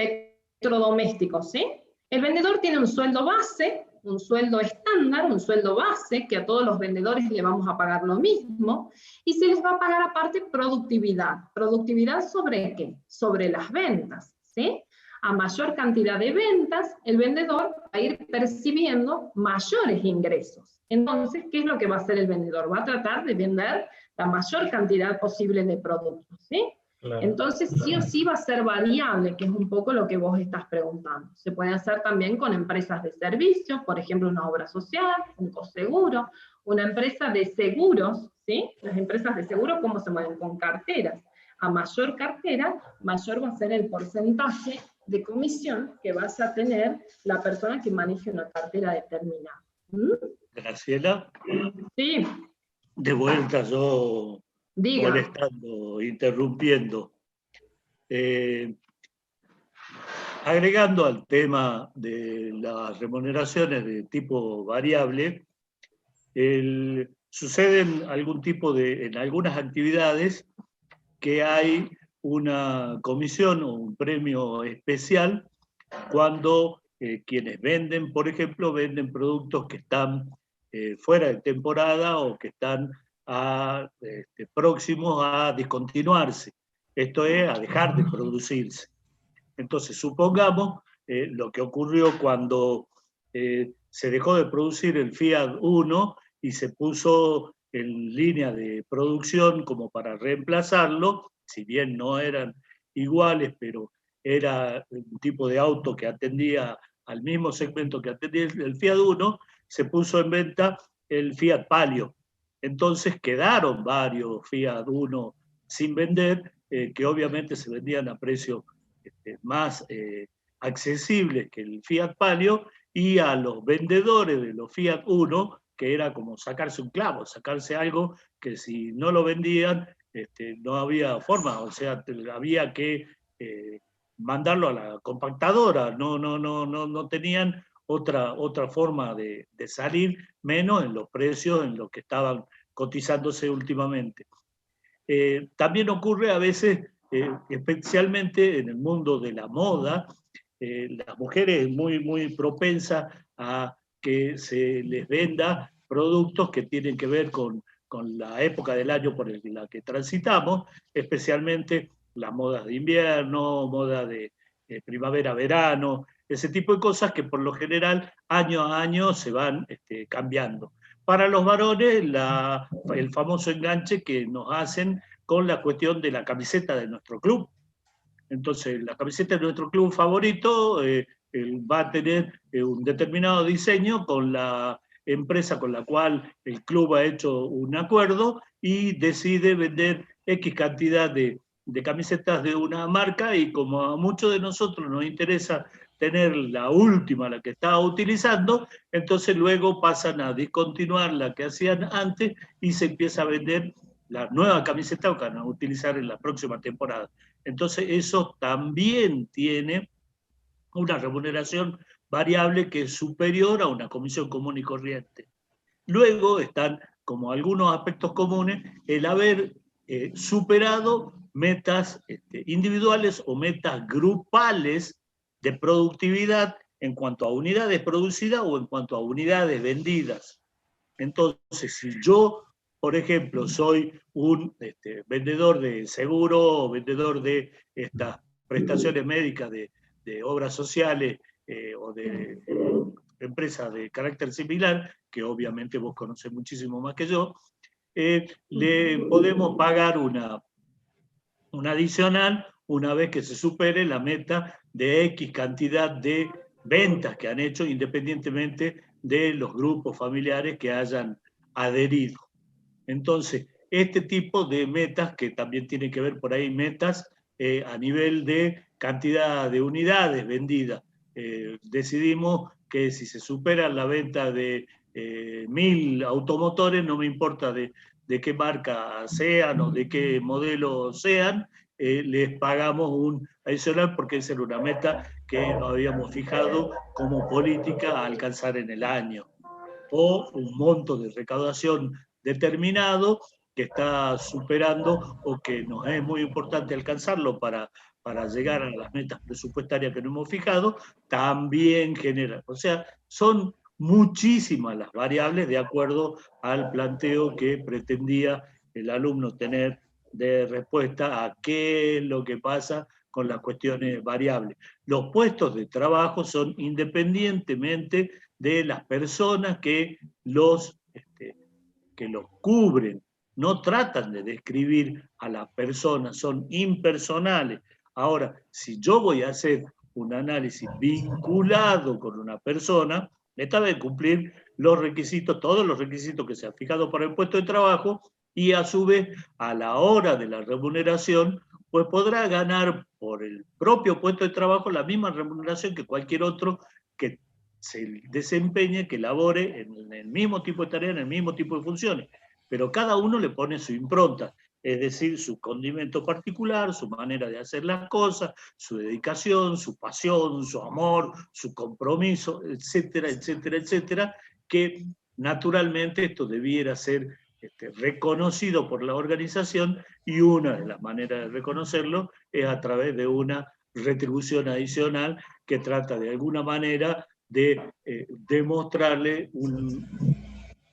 electrodomésticos, ¿sí? El vendedor tiene un sueldo base, un sueldo estándar, un sueldo base, que a todos los vendedores le vamos a pagar lo mismo, y se les va a pagar aparte productividad. ¿Productividad sobre qué? Sobre las ventas, ¿sí? A mayor cantidad de ventas, el vendedor va a ir percibiendo mayores ingresos. Entonces, ¿qué es lo que va a hacer el vendedor? Va a tratar de vender la mayor cantidad posible de productos, ¿sí? claro. Entonces, sí o sí va a ser variable, que es un poco lo que vos estás preguntando. Se puede hacer también con empresas de servicios, por ejemplo, una obra social, un coseguro, una empresa de seguros, ¿sí? Las empresas de seguros, ¿cómo se mueven? Con carteras. A mayor cartera, mayor va a ser el porcentaje de comisión que vas a tener la persona que maneje una cartera determinada. ¿Mm? Graciela. Sí. De vuelta yo Diga. molestando, interrumpiendo. Agregando al tema de las remuneraciones de tipo variable, suceden en algunas actividades que hay una comisión o un premio especial cuando quienes venden, por ejemplo, venden productos que están fuera de temporada o que están próximos a discontinuarse. Esto es, a dejar de producirse. Entonces, supongamos lo que ocurrió cuando se dejó de producir el Fiat Uno y se puso en línea de producción como para reemplazarlo, si bien no eran iguales, pero era un tipo de auto que atendía al mismo segmento que atendía el Fiat Uno, se puso en venta el Fiat Palio. Entonces quedaron varios Fiat Uno sin vender, que obviamente se vendían a precio más accesibles que el Fiat Palio, y a los vendedores de los Fiat Uno, que era como sacarse un clavo, sacarse algo que si no lo vendían no había forma, o sea, había que mandarlo a la compactadora, no tenían otra forma de salir, menos en los precios en los que estaban cotizándose últimamente. También ocurre a veces, especialmente en el mundo de la moda, las mujeres muy propensas a que se les venda productos que tienen que ver con la época del año por la que transitamos, especialmente las modas de invierno, moda de primavera-verano, ese tipo de cosas que por lo general año a año se van cambiando. Para los varones, el famoso enganche que nos hacen con la cuestión de la camiseta de nuestro club. Entonces, la camiseta de nuestro club favorito va a tener un determinado diseño con la empresa con la cual el club ha hecho un acuerdo y decide vender X cantidad de camisetas de una marca, y como a muchos de nosotros nos interesa tener la última, la que estaba utilizando, entonces luego pasan a discontinuar la que hacían antes y se empieza a vender la nueva camiseta que van a utilizar en la próxima temporada. Entonces eso también tiene una remuneración variable que es superior a una comisión común y corriente. Luego están, como algunos aspectos comunes, el haber superado metas individuales o metas grupales de productividad en cuanto a unidades producidas o en cuanto a unidades vendidas. Entonces, si yo, por ejemplo, soy un vendedor de seguro o vendedor de estas prestaciones médicas de obras sociales o de empresas de carácter similar, que obviamente vos conocés muchísimo más que yo, le podemos pagar una adicional una vez que se supere la meta de X cantidad de ventas que han hecho, independientemente de los grupos familiares que hayan adherido. Entonces, este tipo de metas, que también tienen que ver por ahí metas a nivel de cantidad de unidades vendidas, decidimos que si se supera la venta de 1000 automotores, no me importa de qué marca sean o de qué modelo sean, les pagamos un adicional porque esa era una meta que habíamos fijado como política a alcanzar en el año. O un monto de recaudación determinado que está superando o que nos es muy importante alcanzarlo para llegar a las metas presupuestarias que nos hemos fijado, también genera. O sea, son muchísimas las variables de acuerdo al planteo que pretendía el alumno tener de respuesta a qué es lo que pasa con las cuestiones variables. Los puestos de trabajo son independientemente de las personas que los cubren. No tratan de describir a las personas, son impersonales. Ahora, si yo voy a hacer un análisis vinculado con una persona, esta debe cumplir los requisitos, todos los requisitos que se han fijado para el puesto de trabajo, y a su vez, a la hora de la remuneración, pues podrá ganar por el propio puesto de trabajo la misma remuneración que cualquier otro que se desempeñe, que labore en el mismo tipo de tarea, en el mismo tipo de funciones. Pero cada uno le pone su impronta, es decir, su condimento particular, su manera de hacer las cosas, su dedicación, su pasión, su amor, su compromiso, etcétera, etcétera, etcétera, que naturalmente esto debiera ser reconocido por la organización, y una de las maneras de reconocerlo es a través de una retribución adicional que trata de alguna manera de demostrarle un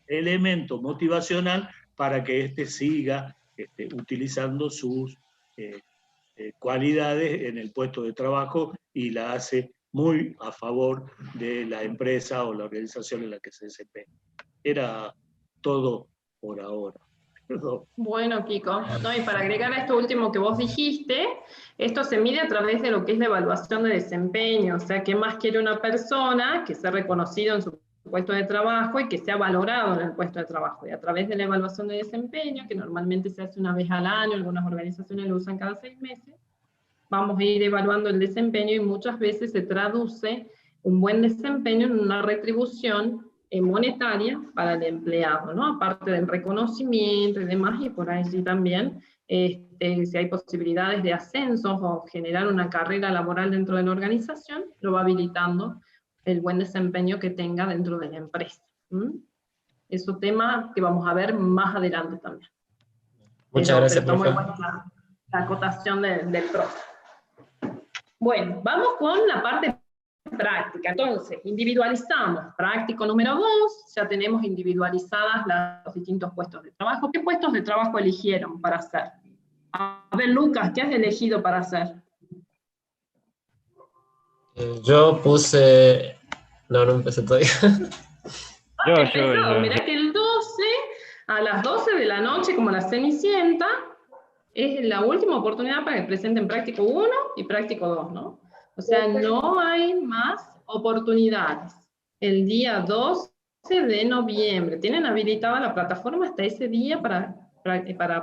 elemento motivacional para que éste siga utilizando sus cualidades en el puesto de trabajo, y la hace muy a favor de la empresa o la organización en la que se desempeña. Era todo por ahora. Perdón. Bueno, Kiko, no, y para agregar a esto último que vos dijiste, esto se mide a través de lo que es la evaluación de desempeño, o sea, qué más quiere una persona que sea reconocido en su puesto de trabajo y que sea valorado en el puesto de trabajo. Y a través de la evaluación de desempeño, que normalmente se hace una vez al año, algunas organizaciones lo usan cada 6 meses, vamos a ir evaluando el desempeño, y muchas veces se traduce un buen desempeño en una retribución monetaria para el empleado, ¿no? Aparte del reconocimiento y demás, y por ahí sí también, si hay posibilidades de ascensos o generar una carrera laboral dentro de la organización, lo va habilitando el buen desempeño que tenga dentro de la empresa. Es un tema que vamos a ver más adelante también. Muchas gracias, pero está profe. muy buena la acotación del profe. Bueno, vamos con la parte práctica. Entonces, individualizamos. Práctico número 2, ya tenemos individualizadas los distintos puestos de trabajo. ¿Qué puestos de trabajo eligieron para hacer? A ver, Lucas, ¿qué has elegido para hacer? Yo puse... No, no empecé todavía. Empezado. Mirá que el 12, a las 12 de la noche, como la Cenicienta, es la última oportunidad para que presenten práctico 1 y práctico 2, ¿no? O sea, no hay más oportunidades. El día 12 de noviembre. Tienen habilitada la plataforma hasta ese día para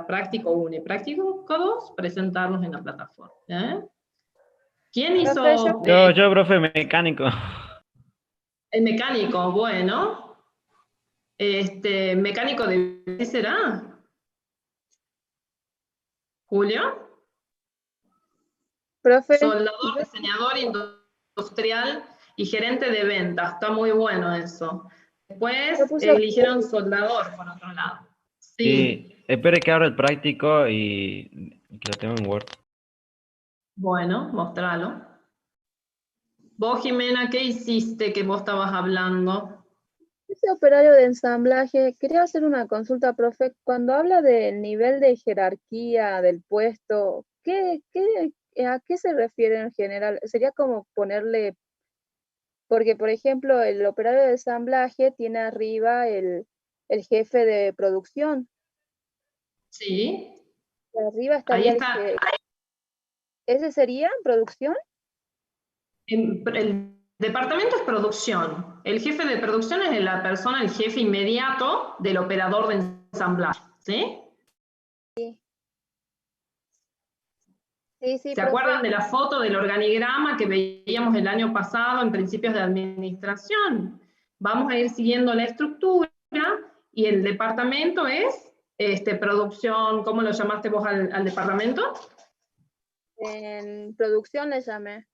práctico 1 y práctico 2, presentarlos en la plataforma. ¿Quién hizo? Yo, profe, mecánico. El mecánico, bueno. ¿Mecánico de qué será? ¿Julio? Profe. Soldador, diseñador industrial y gerente de ventas. Está muy bueno eso. Después eligieron soldador, por otro lado. Sí, espere que abra el práctico y que lo tengo en Word. Bueno, mostralo. Vos, Jimena, ¿qué hiciste que vos estabas hablando? Ese operario de ensamblaje, quería hacer una consulta, profe. Cuando habla del nivel de jerarquía del puesto, ¿a qué se refiere en general? Sería como ponerle, porque por ejemplo, el operario de ensamblaje tiene arriba el jefe de producción. Sí. Y arriba estaría ahí está. ¿Ese sería producción? El departamento es producción. El jefe de producción es la persona, el jefe inmediato del operador de ensamblaje. ¿Sí? Sí. Sí, ¿Se acuerdan de la foto del organigrama que veíamos el año pasado en principios de administración? Vamos a ir siguiendo la estructura y el departamento es producción. ¿Cómo lo llamaste vos al departamento? En producción le llamé.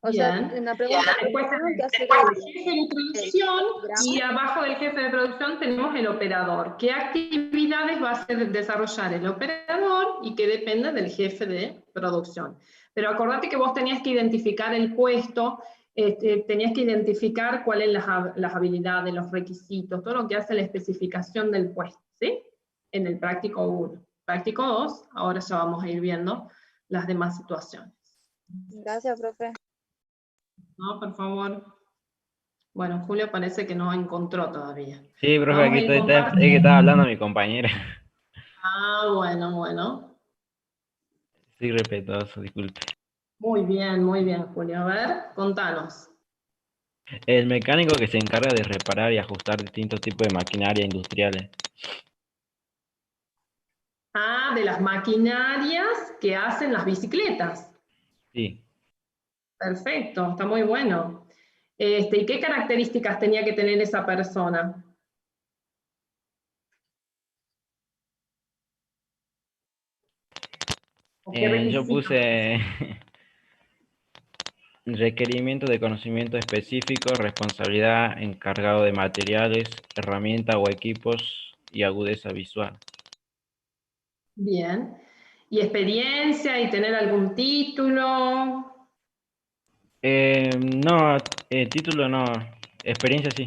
O Bien. sea, en la pregunta después el jefe de producción y abajo del jefe de producción tenemos el operador. ¿Qué actividades va a desarrollar el operador y qué depende del jefe de producción? Pero acordate que vos tenías que identificar el puesto, tenías que identificar cuáles las habilidades, los requisitos, todo lo que hace la especificación del puesto, ¿sí? En el práctico 1. Práctico 2, ahora ya vamos a ir viendo las demás situaciones. Gracias, profe. No, por favor. Bueno, Julio parece que no encontró todavía. Sí, profe, aquí estoy, es que estaba hablando mi compañera. Ah, bueno. Sí, respetuoso, disculpe. Muy bien, Julio. A ver, contanos. El mecánico que se encarga de reparar y ajustar distintos tipos de maquinaria industriales. Ah, de las maquinarias que hacen las bicicletas. Sí. Perfecto, está muy bueno. ¿Y qué características tenía que tener esa persona? Yo puse requerimiento de conocimiento específico, responsabilidad, encargado de materiales, herramientas o equipos y agudeza visual. Bien. ¿Y experiencia y tener algún título? No, título no, experiencia sí.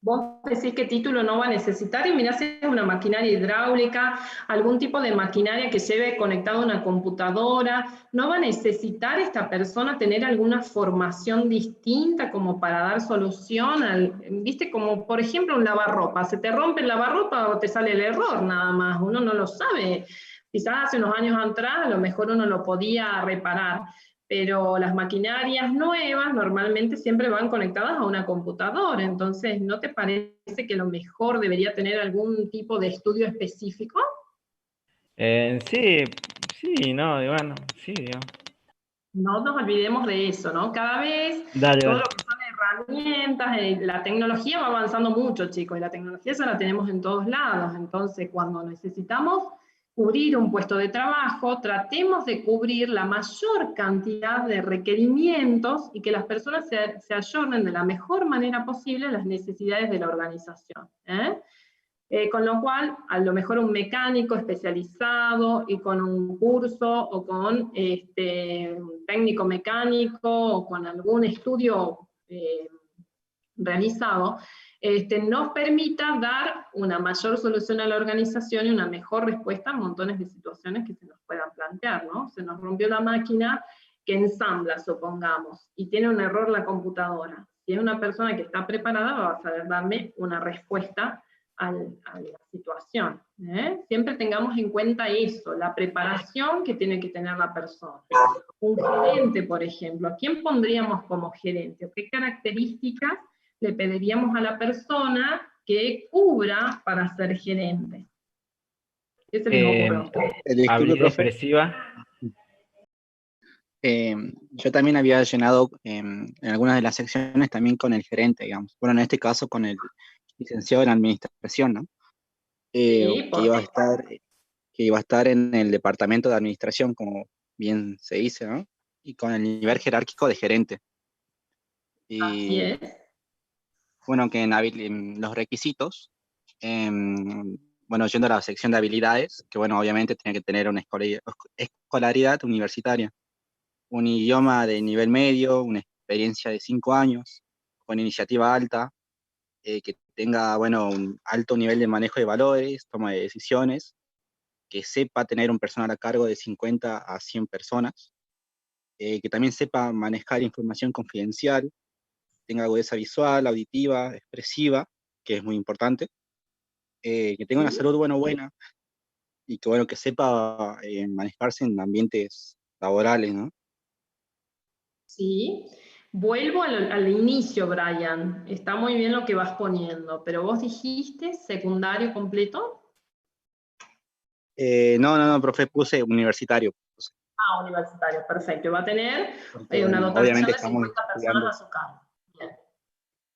Vos decís que título no va a necesitar, y mirá si es una maquinaria hidráulica, algún tipo de maquinaria que lleve conectado a una computadora, no va a necesitar esta persona tener alguna formación distinta como para dar solución viste, como por ejemplo un lavarropa, se te rompe el lavarropa o te sale el error nada más, uno no lo sabe, quizás hace unos años atrás a lo mejor uno lo podía reparar, pero las maquinarias nuevas normalmente siempre van conectadas a una computadora, entonces, ¿no te parece que lo mejor debería tener algún tipo de estudio específico? Sí, no, bueno, sí, digamos. No nos olvidemos de eso, ¿no? Cada vez todo lo que son herramientas, la tecnología va avanzando mucho, chicos, y la tecnología ya la tenemos en todos lados, entonces cuando necesitamos cubrir un puesto de trabajo, tratemos de cubrir la mayor cantidad de requerimientos y que las personas se ayornen de la mejor manera posible a las necesidades de la organización. Con lo cual, a lo mejor un mecánico especializado y con un curso o con un técnico mecánico o con algún estudio realizado, nos permita dar una mayor solución a la organización y una mejor respuesta a montones de situaciones que se nos puedan plantear, ¿no? Se nos rompió la máquina que ensambla, supongamos, y tiene un error la computadora. Si es una persona que está preparada, va a saber darme una respuesta a la situación. Siempre tengamos en cuenta eso, la preparación que tiene que tener la persona. Un gerente, por ejemplo, ¿a quién pondríamos como gerente? ¿Qué características le pediríamos a la persona que cubra para ser gerente? ¿Qué se les ocurre a ustedes? Disculpe, Habilidad profe. expresiva. Yo también había llenado en algunas de las secciones también con el gerente, digamos. Bueno, en este caso con el licenciado en administración, ¿no? Sí, que iba a estar en el departamento de administración, como bien se dice, ¿no? Y con el nivel jerárquico de gerente. así Y es. bueno, que en los requisitos, bueno, yendo a la sección de habilidades, que bueno, obviamente tiene que tener una escolaridad universitaria, un idioma de nivel medio, una experiencia de 5 años, con iniciativa alta, que tenga, bueno, un alto nivel de manejo de valores, toma de decisiones, que sepa tener un personal a cargo de 50 a 100 personas, que también sepa manejar información confidencial, tenga agudeza visual, auditiva, expresiva, que es muy importante, que tenga una salud buena, y que bueno, que sepa manejarse en ambientes laborales, ¿no? Sí. Vuelvo al inicio, Brian. Está muy bien lo que vas poniendo, pero vos dijiste secundario completo. No, profe, puse universitario. Ah, universitario, perfecto. Va a tener Porque, una bueno, dotación obviamente de estamos 50 estudiando, personas a su cargo. Bien.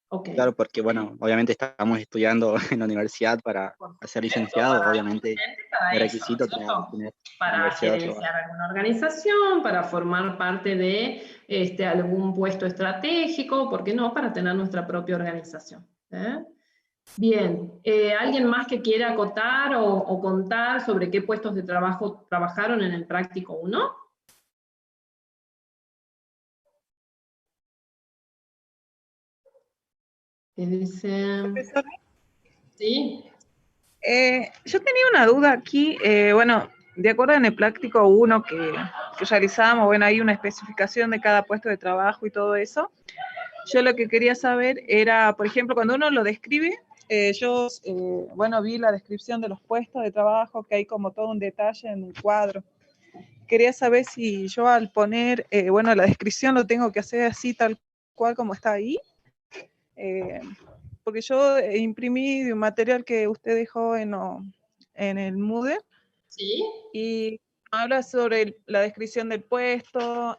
Ok. claro, porque bueno, obviamente estamos estudiando en la universidad para Por ser supuesto, licenciado, para obviamente para el eso, ¿no es requisito tener cierto? Para universidad aprobada. gerenciar alguna organización, para formar parte de algún puesto estratégico, ¿por qué no? Para tener nuestra propia organización. Bien, ¿alguien más que quiera acotar o contar sobre qué puestos de trabajo trabajaron en el práctico 1? ¿Qué dicen? Profesora, ¿Sí? yo tenía una duda aquí, bueno, de acuerdo en el práctico 1 que realizamos, bueno, hay una especificación de cada puesto de trabajo y todo eso. Yo lo que quería saber era, por ejemplo, cuando uno lo describe, bueno, vi la descripción de los puestos de trabajo, que hay como todo un detalle en un cuadro. Quería saber si yo al poner, bueno, la descripción lo tengo que hacer así tal cual como está ahí, porque yo imprimí de un material que usted dejó en el Moodle, ¿Sí? y habla sobre la descripción del puesto,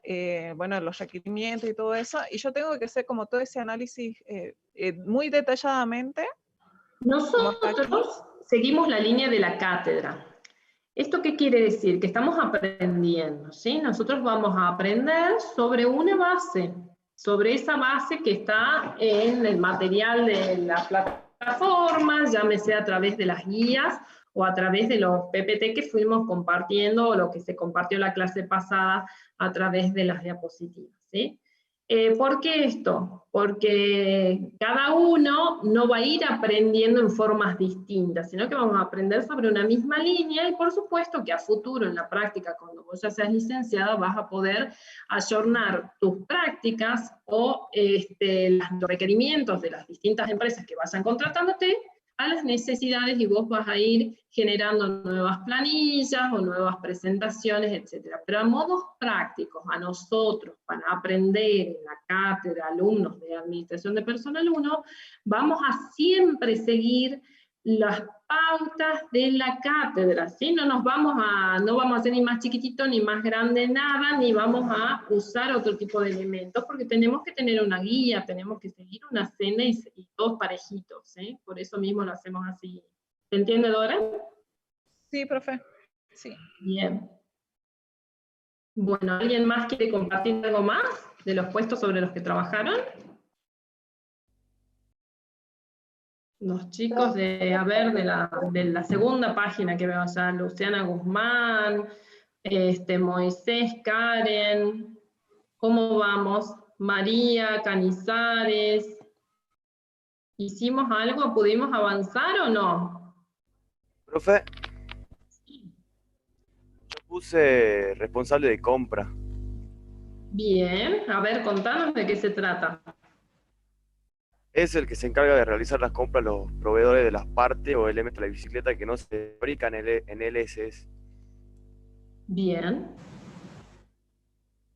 bueno, los requerimientos y todo eso, y yo tengo que hacer como todo ese análisis muy detalladamente, como está aquí. Nosotros seguimos la línea de la cátedra. ¿Esto qué quiere decir? Que estamos aprendiendo, ¿sí? Nosotros vamos a aprender sobre una base, sobre esa base que está en el material de la plataforma, llámese a través de las guías o a través de los PPT que fuimos compartiendo o lo que se compartió la clase pasada a través de las diapositivas, ¿sí? ¿Por qué esto? Porque cada uno no va a ir aprendiendo en formas distintas, sino que vamos a aprender sobre una misma línea, y por supuesto que a futuro en la práctica, cuando vos ya seas licenciada, vas a poder ayornar tus prácticas o los requerimientos de las distintas empresas que vayan contratándote a las necesidades, y vos vas a ir generando nuevas planillas o nuevas presentaciones, etc. Pero a modos prácticos, a nosotros, para aprender en la cátedra, alumnos de Administración de Personal 1, vamos a siempre seguir las pautas de la cátedra, ¿sí? No vamos a hacer ni más chiquitito ni más grande nada, ni vamos a usar otro tipo de elementos, porque tenemos que tener una guía, tenemos que seguir una senda y todos parejitos, ¿sí? Por eso mismo lo hacemos así. ¿Se entiende, Dora? Sí, profe, sí. Bien. Bueno, ¿alguien más quiere compartir algo más de los puestos sobre los que trabajaron? Los chicos de la segunda página que veo allá, Luciana Guzmán, Moisés, Karen, ¿cómo vamos? María, Canizares, ¿hicimos algo? ¿Pudimos avanzar o no? Profe, yo puse responsable de compra. Bien, a ver, contanos de qué se trata. Es el que se encarga de realizar las compras a los proveedores de las partes o elementos de la bicicleta que no se fabrican en LSS. Bien.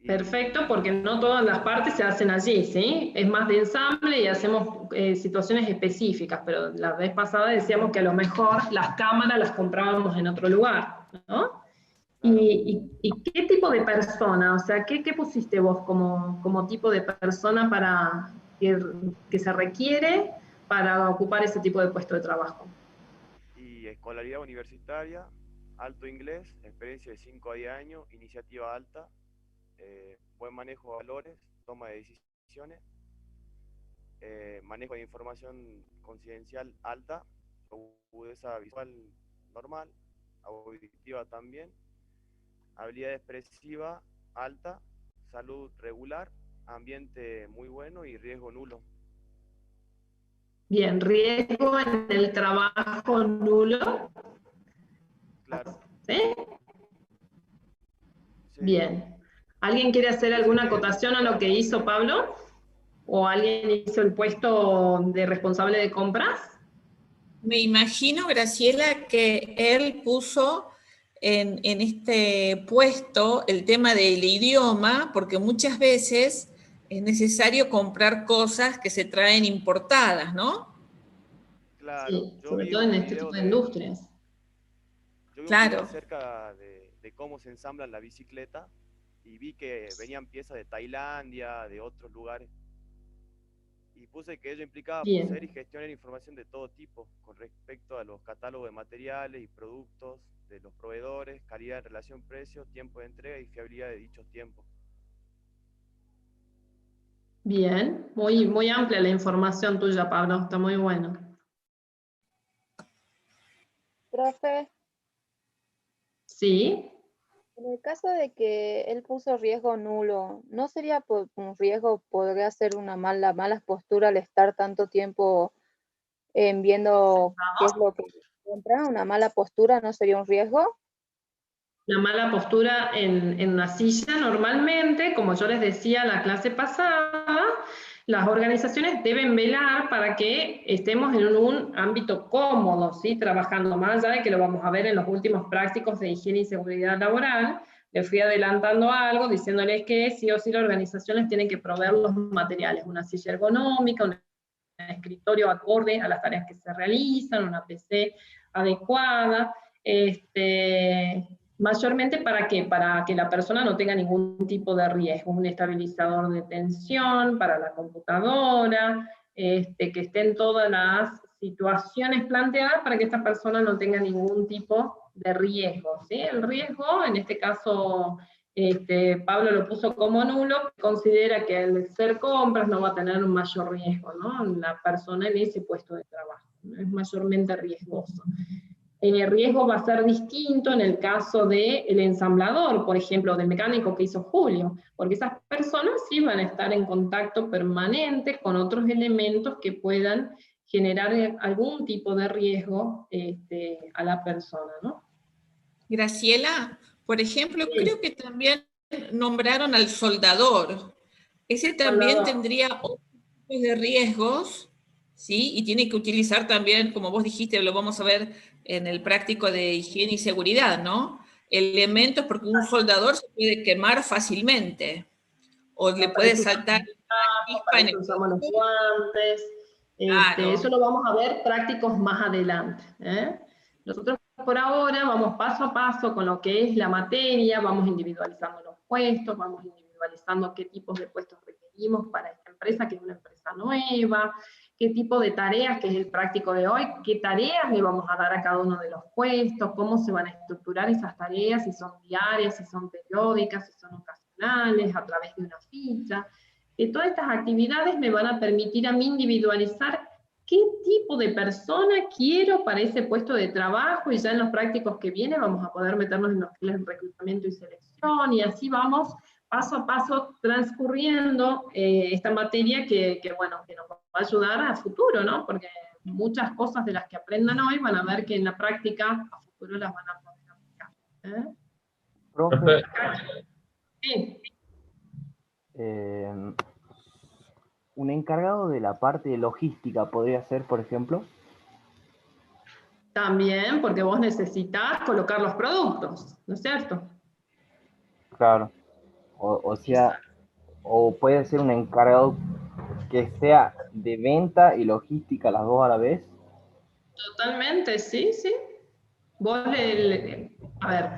Y- Perfecto, porque no todas las partes se hacen allí, ¿sí? Es más de ensamble y hacemos situaciones específicas, pero la vez pasada decíamos que a lo mejor las cámaras las comprábamos en otro lugar, ¿no? Claro. ¿Y qué tipo de persona? O sea, ¿qué pusiste vos como tipo de persona para que se requiere para ocupar ese tipo de puesto de trabajo? Y escolaridad universitaria, alto inglés, experiencia de 5 a 10 años, iniciativa alta, buen manejo de valores, toma de decisiones, manejo de información confidencial alta, agudeza visual normal, auditiva también, habilidad expresiva alta, salud regular, ambiente muy bueno y riesgo nulo. Bien, riesgo en el trabajo nulo. Claro. ¿Sí? Sí. Bien. ¿Alguien quiere hacer alguna acotación a lo que hizo Pablo? ¿O alguien hizo el puesto de responsable de compras? Me imagino, Graciela, que él puso en este puesto el tema del idioma, porque muchas veces es necesario comprar cosas que se traen importadas, ¿no? Claro, Sí, yo sobre vi todo en un este video tipo de industrias. yo vi un Claro. video acerca de cómo se ensamblan la bicicleta y vi que venían piezas de Tailandia, de otros lugares. Y puse que ello implicaba Bien. poseer y gestionar información de todo tipo con respecto a los catálogos de materiales y productos de los proveedores, calidad en relación precio, tiempo de entrega y fiabilidad de dichos tiempos. Bien, muy amplia la información tuya, Pablo, está muy bueno. Profe, Sí, en el caso de que él puso riesgo nulo, ¿no sería un riesgo, podría ser una mala postura al estar tanto tiempo viendo qué es lo que compra? ¿Una mala postura no sería un riesgo? la mala postura en una silla normalmente, como yo les decía en la clase pasada, las organizaciones deben velar para que estemos en un ámbito cómodo, ¿sí? Trabajando, más allá de que lo vamos a ver en los últimos prácticos de higiene y seguridad laboral. Les fui adelantando algo, diciéndoles que sí o sí las organizaciones tienen que proveer los materiales, una silla ergonómica, un escritorio acorde a las tareas que se realizan, una PC adecuada, mayormente ¿para qué? Para que la persona no tenga ningún tipo de riesgo, un estabilizador de tensión para la computadora, que estén todas las situaciones planteadas para que esta persona no tenga ningún tipo de riesgo, ¿sí? El riesgo, en este caso, Pablo lo puso como nulo, considera que al ser compras no va a tener un mayor riesgo, ¿no? La persona en ese puesto de trabajo, ¿no? Es mayormente riesgoso. El riesgo va a ser distinto en el caso del ensamblador, por ejemplo, del mecánico que hizo Julio, porque esas personas sí van a estar en contacto permanente con otros elementos que puedan generar algún tipo de riesgo a la persona, ¿no? Graciela, por ejemplo, Sí. creo que también nombraron al soldador. Ese también Soldador. tendría otros tipos de riesgos, ¿sí? Y tiene que utilizar también, como vos dijiste, lo vamos a ver en el práctico de higiene y seguridad, ¿no? Elementos, porque un soldador se puede quemar fácilmente, o le puede saltar una chispa para en eso el usamos los cuerpo. guantes, Claro. eso lo vamos a ver prácticos más adelante, ¿eh? Nosotros por ahora vamos paso a paso con lo que es la materia, vamos individualizando los puestos, vamos individualizando qué tipos de puestos requerimos para esta empresa, que es una empresa nueva, qué tipo de tareas, que es el práctico de hoy, qué tareas le vamos a dar a cada uno de los puestos, cómo se van a estructurar esas tareas, si son diarias, si son periódicas, si son ocasionales, a través de una ficha. Todas estas actividades me van a permitir a mí individualizar qué tipo de persona quiero para ese puesto de trabajo, y ya en los prácticos que vienen vamos a poder meternos en los que es reclutamiento y selección, y así vamos paso a paso transcurriendo esta materia que nos va a ayudar a futuro, ¿no? Porque muchas cosas de las que aprendan hoy van a ver que en la práctica a futuro las van a poder aplicar. Profe, Sí. un encargado de la parte de logística podría ser, por ejemplo. También, porque vos necesitas colocar los productos, ¿no es cierto? Claro. O sea, o puede ser un encargado que sea de venta y logística las dos a la vez. Totalmente, sí, sí. Vos, a ver,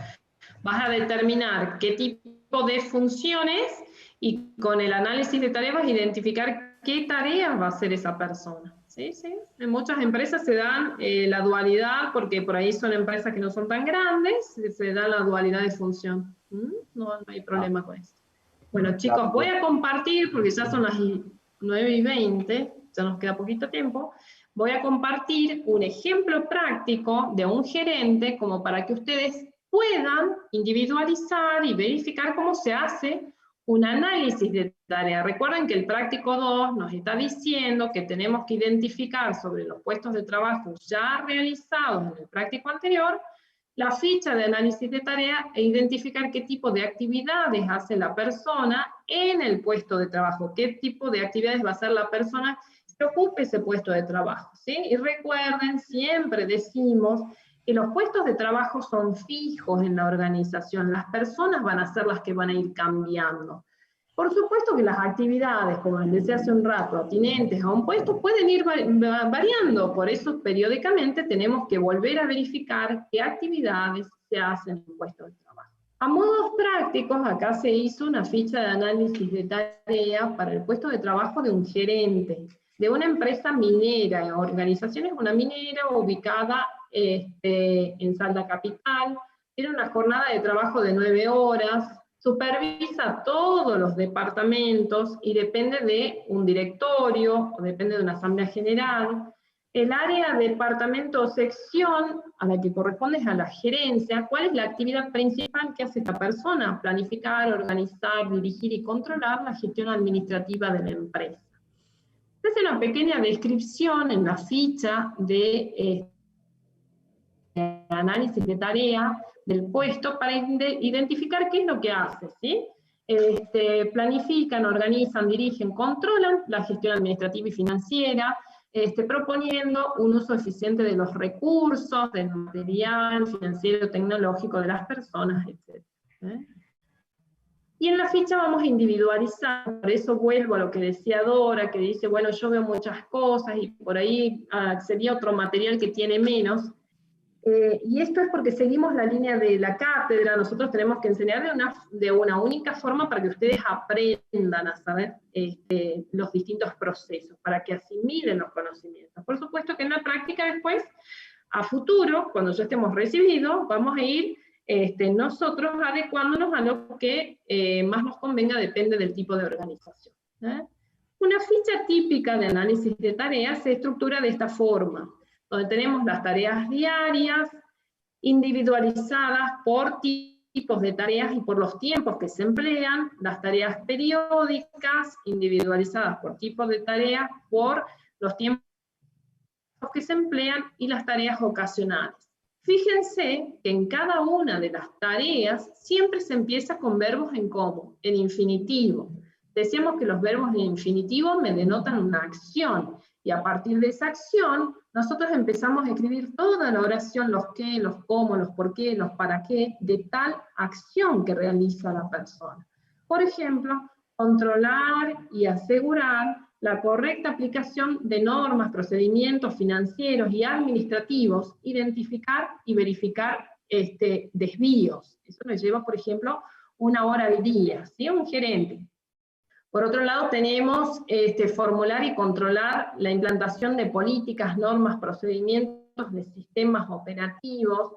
vas a determinar qué tipo de funciones y con el análisis de tareas vas a identificar qué tareas va a hacer esa persona. Sí, sí. En muchas empresas se dan la dualidad, porque por ahí son empresas que no son tan grandes, se da la dualidad de función. No hay problema con eso. Bueno, chicos, voy a compartir, porque ya son las 9:20, ya nos queda poquito tiempo. Voy a compartir un ejemplo práctico de un gerente, como para que ustedes puedan individualizar y verificar cómo se hace un análisis de tarea. Recuerden que el práctico 2 nos está diciendo que tenemos que identificar sobre los puestos de trabajo ya realizados en el práctico anterior, la ficha de análisis de tarea e identificar qué tipo de actividades hace la persona en el puesto de trabajo, qué tipo de actividades va a hacer la persona que ocupe ese puesto de trabajo, ¿sí? Y recuerden, siempre decimos que los puestos de trabajo son fijos en la organización, las personas van a ser las que van a ir cambiando. Por supuesto que las actividades, como les decía hace un rato, atinentes a un puesto, pueden ir variando, por eso periódicamente tenemos que volver a verificar qué actividades se hacen en un puesto de trabajo. A modos prácticos, acá se hizo una ficha de análisis de tarea para el puesto de trabajo de un gerente, de una empresa minera, organizaciones, una minera ubicada en Salta Capital, tiene una jornada de trabajo de 9 horas, supervisa todos los departamentos y depende de un directorio, o depende de una asamblea general. El área, departamento o sección a la que corresponde es a la gerencia. ¿Cuál es la actividad principal que hace esta persona? Planificar, organizar, dirigir y controlar la gestión administrativa de la empresa. Se hace una pequeña descripción en la ficha de análisis de tarea del puesto para identificar qué es lo que hace, ¿sí? Planifican, organizan, dirigen, controlan la gestión administrativa y financiera, proponiendo un uso eficiente de los recursos, del material financiero, tecnológico de las personas, etc. Y en la ficha vamos a individualizar, por eso vuelvo a lo que decía Dora, que dice, bueno, yo veo muchas cosas y por ahí sería otro material que tiene menos. Y esto es porque seguimos la línea de la cátedra, nosotros tenemos que enseñar de una única forma para que ustedes aprendan a saber los distintos procesos, para que asimilen los conocimientos. Por supuesto que en la práctica después, a futuro, cuando ya estemos recibidos, vamos a ir nosotros adecuándonos a lo que más nos convenga, depende del tipo de organización. Una ficha típica de análisis de tareas se estructura de esta forma, donde tenemos las tareas diarias, individualizadas por tipos de tareas y por los tiempos que se emplean, las tareas periódicas, individualizadas por tipos de tareas, por los tiempos que se emplean, y las tareas ocasionales. Fíjense que en cada una de las tareas siempre se empieza con verbos en común, en infinitivo. Decíamos que los verbos en infinitivo me denotan una acción, y a partir de esa acción, nosotros empezamos a escribir toda la oración, los qué, los cómo, los por qué, los para qué, de tal acción que realiza la persona. Por ejemplo, controlar y asegurar la correcta aplicación de normas, procedimientos financieros y administrativos, identificar y verificar desvíos. Eso nos lleva, por ejemplo, 1 hora al día, ¿sí? Un gerente. Por otro lado, tenemos formular y controlar la implantación de políticas, normas, procedimientos de sistemas operativos,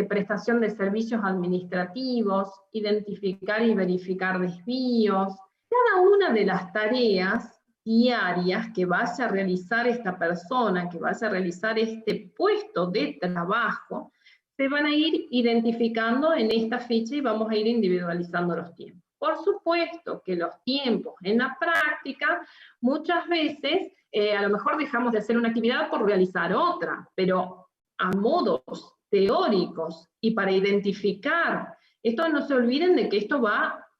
prestación de servicios administrativos, identificar y verificar desvíos. Cada una de las tareas diarias que vaya a realizar esta persona, que vaya a realizar este puesto de trabajo, se van a ir identificando en esta ficha y vamos a ir individualizando los tiempos. Por supuesto que los tiempos en la práctica, muchas veces, a lo mejor dejamos de hacer una actividad por realizar otra, pero a modos teóricos y para identificar, esto no se olviden de que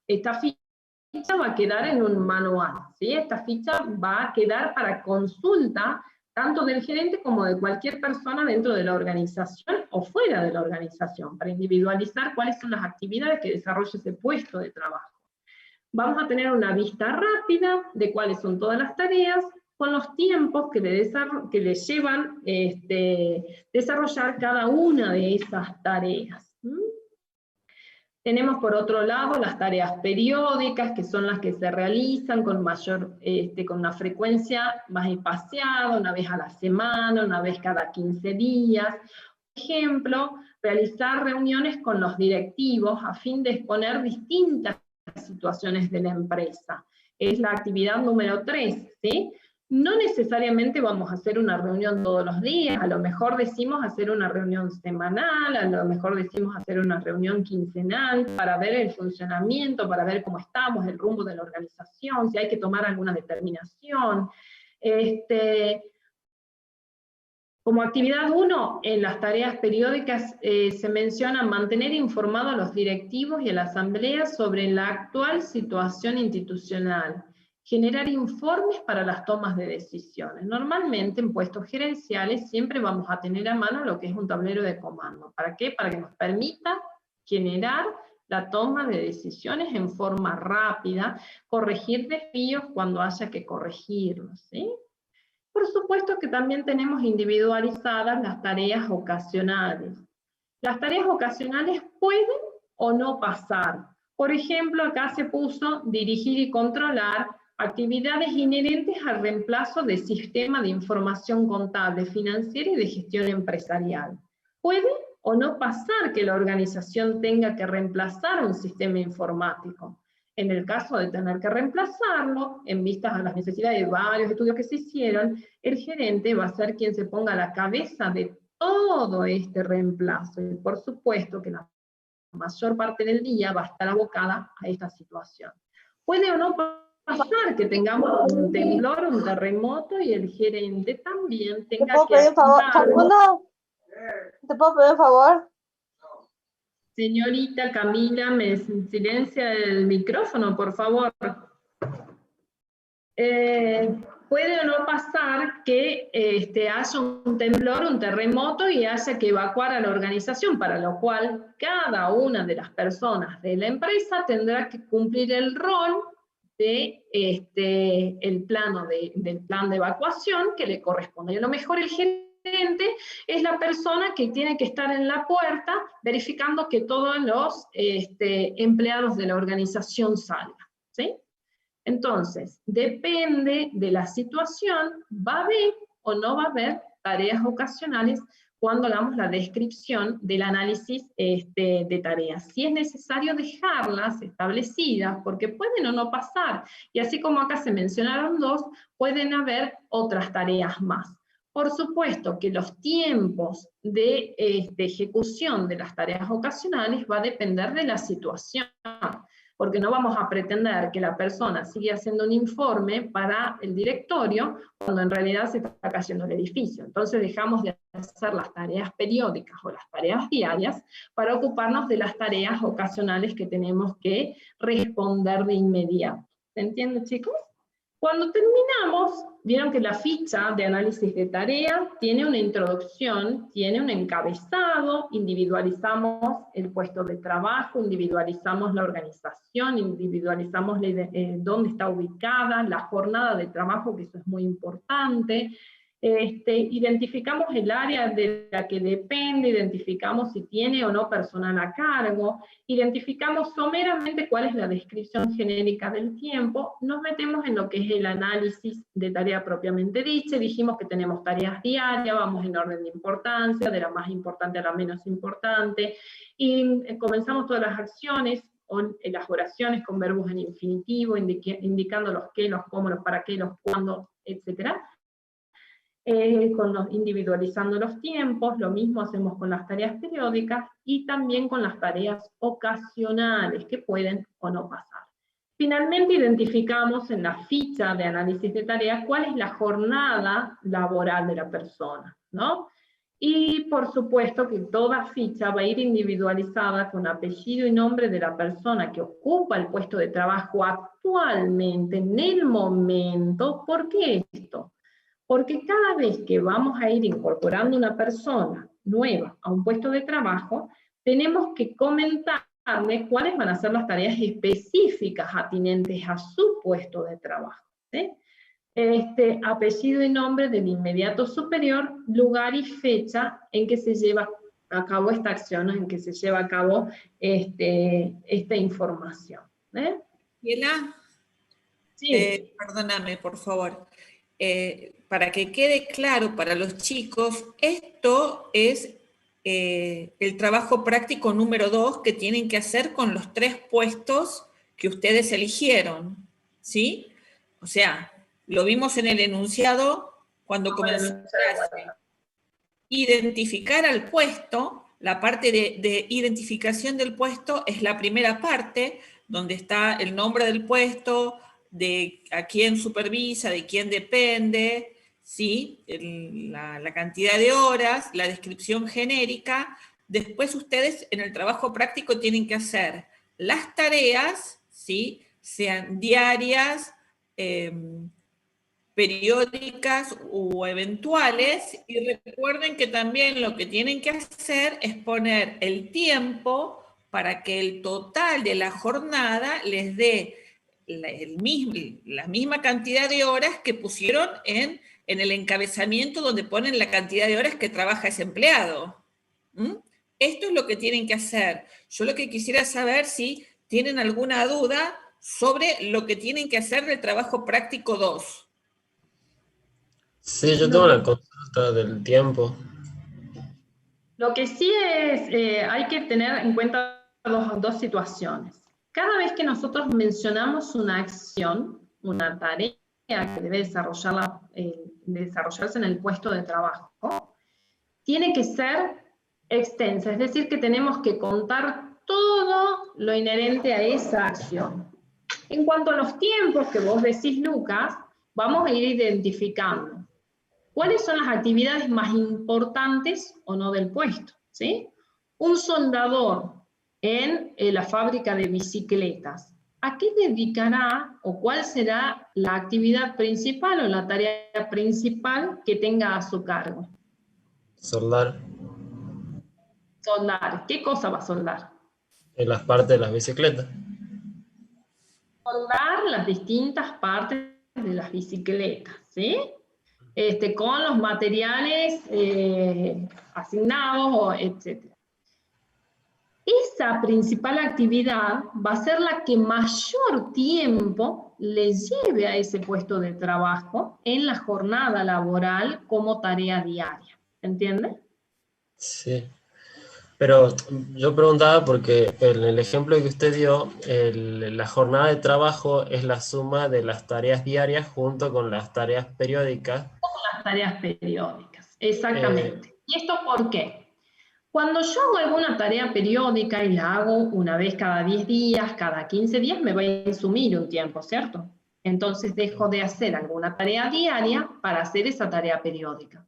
esta ficha va a quedar en un manual, ¿sí? Esta ficha va a quedar para consulta tanto del gerente como de cualquier persona dentro de la organización o fuera de la organización, para individualizar cuáles son las actividades que desarrolla ese puesto de trabajo. Vamos a tener una vista rápida de cuáles son todas las tareas, con los tiempos que le llevan desarrollar cada una de esas tareas. Tenemos por otro lado las tareas periódicas, que son las que se realizan con con una frecuencia más espaciada, una vez a la semana, una vez cada 15 días. Por ejemplo, realizar reuniones con los directivos a fin de exponer distintas situaciones de la empresa. Es la actividad número 3, ¿sí? No necesariamente vamos a hacer una reunión todos los días, a lo mejor decimos hacer una reunión semanal, a lo mejor decimos hacer una reunión quincenal, para ver el funcionamiento, para ver cómo estamos, el rumbo de la organización, si hay que tomar alguna determinación. Como actividad 1, en las tareas periódicas se menciona mantener informados a los directivos y a la asamblea sobre la actual situación institucional, generar informes para las tomas de decisiones. Normalmente en puestos gerenciales siempre vamos a tener a mano lo que es un tablero de comando. ¿Para qué? Para que nos permita generar la toma de decisiones en forma rápida, corregir desvíos cuando haya que corregirlos, ¿sí? Por supuesto que también tenemos individualizadas las tareas ocasionales. Las tareas ocasionales pueden o no pasar. Por ejemplo, acá se puso dirigir y controlar actividades inherentes al reemplazo del sistema de información contable, financiera y de gestión empresarial. Puede o no pasar que la organización tenga que reemplazar un sistema informático. En el caso de tener que reemplazarlo, en vistas a las necesidades de varios estudios que se hicieron, el gerente va a ser quien se ponga a la cabeza de todo este reemplazo. Y por supuesto que la mayor parte del día va a estar abocada a esta situación. Puede o no pasar que tengamos un temblor, un terremoto, y el gerente también tenga que activar. ¿Te puedo pedir un favor? Señorita Camila, me silencia el micrófono, por favor. Puede o no pasar que haya un temblor, un terremoto, y haya que evacuar a la organización, para lo cual cada una de las personas de la empresa tendrá que cumplir el rol de del plan de evacuación que le corresponde. Y a lo mejor el gerente es la persona que tiene que estar en la puerta verificando que todos los empleados de la organización salgan, ¿sí? Entonces, depende de la situación, va a haber o no va a haber tareas ocasionales cuando hagamos la descripción del análisis de tareas. Si es necesario dejarlas establecidas, porque pueden o no pasar, y así como acá se mencionaron 2, pueden haber otras tareas más. Por supuesto que los tiempos de ejecución de las tareas ocasionales va a depender de la situación, porque no vamos a pretender que la persona siga haciendo un informe para el directorio cuando en realidad se está cayendo el edificio. Entonces dejamos de hacer las tareas periódicas o las tareas diarias para ocuparnos de las tareas ocasionales que tenemos que responder de inmediato. ¿Se entiende, chicos? Cuando terminamos, vieron que la ficha de análisis de tarea tiene una introducción, tiene un encabezado, individualizamos el puesto de trabajo, individualizamos la organización, individualizamos dónde está ubicada, la jornada de trabajo, que eso es muy importante. Identificamos el área de la que depende, identificamos si tiene o no personal a cargo, identificamos someramente cuál es la descripción genérica del tiempo, nos metemos en lo que es el análisis de tarea propiamente dicha, dijimos que tenemos tareas diarias, vamos en orden de importancia, de la más importante a la menos importante, y comenzamos todas las acciones o las oraciones con verbos en infinitivo, indicando los qué, los cómo, los para qué, los cuándo, etc. Individualizando los tiempos, lo mismo hacemos con las tareas periódicas, y también con las tareas ocasionales, que pueden o no pasar. Finalmente identificamos en la ficha de análisis de tareas cuál es la jornada laboral de la persona, ¿no? Y por supuesto que toda ficha va a ir individualizada con apellido y nombre de la persona que ocupa el puesto de trabajo actualmente, en el momento. ¿Por qué esto? Porque cada vez que vamos a ir incorporando una persona nueva a un puesto de trabajo, tenemos que comentarle cuáles van a ser las tareas específicas atinentes a su puesto de trabajo, ¿sí? Apellido y nombre del inmediato superior, lugar y fecha en que se lleva a cabo esta acción, en que se lleva a cabo esta información. Yela, sí. Perdóname, por favor. Para que quede claro para los chicos, esto es el trabajo práctico número 2 que tienen que hacer con los 3 puestos que ustedes eligieron, ¿sí? O sea, lo vimos en el enunciado cuando comenzó la clase. Identificar al puesto, la parte de identificación del puesto es la primera parte, donde está el nombre del puesto, de a quién supervisa, de quién depende, ¿sí? La cantidad de horas, la descripción genérica. Después ustedes en el trabajo práctico tienen que hacer las tareas, ¿sí? Sean diarias, periódicas o eventuales, y recuerden que también lo que tienen que hacer es poner el tiempo para que el total de la jornada les dé la misma cantidad de horas que pusieron en el encabezamiento donde ponen la cantidad de horas que trabaja ese empleado. Esto es lo que tienen que hacer. Yo lo que quisiera saber si tienen alguna duda sobre lo que tienen que hacer del trabajo práctico 2. Sí, yo tengo una consulta del tiempo. Lo que sí es, hay que tener en cuenta dos situaciones. Cada vez que nosotros mencionamos una acción, una tarea que debe desarrollarse en el puesto de trabajo, tiene que ser extensa, es decir, que tenemos que contar todo lo inherente a esa acción. En cuanto a los tiempos que vos decís, Lucas, vamos a ir identificando cuáles son las actividades más importantes o no del puesto, ¿sí? Un soldador en la fábrica de bicicletas, ¿a qué dedicará o cuál será la actividad principal o la tarea principal que tenga a su cargo? Soldar. Soldar. ¿Qué cosa va a soldar? En las partes de las bicicletas. Soldar las distintas partes de las bicicletas, ¿sí? Con los materiales asignados, etc. Esa principal actividad va a ser la que mayor tiempo le lleve a ese puesto de trabajo en la jornada laboral como tarea diaria. ¿Entiende? Sí. Pero yo preguntaba porque en el ejemplo que usted dio, la jornada de trabajo es la suma de las tareas diarias junto con las tareas periódicas. Con las tareas periódicas, exactamente. ¿Y esto por qué? Cuando yo hago alguna tarea periódica y la hago una vez cada 10 días, cada 15 días, me va a insumir un tiempo, ¿cierto? Entonces dejo de hacer alguna tarea diaria para hacer esa tarea periódica.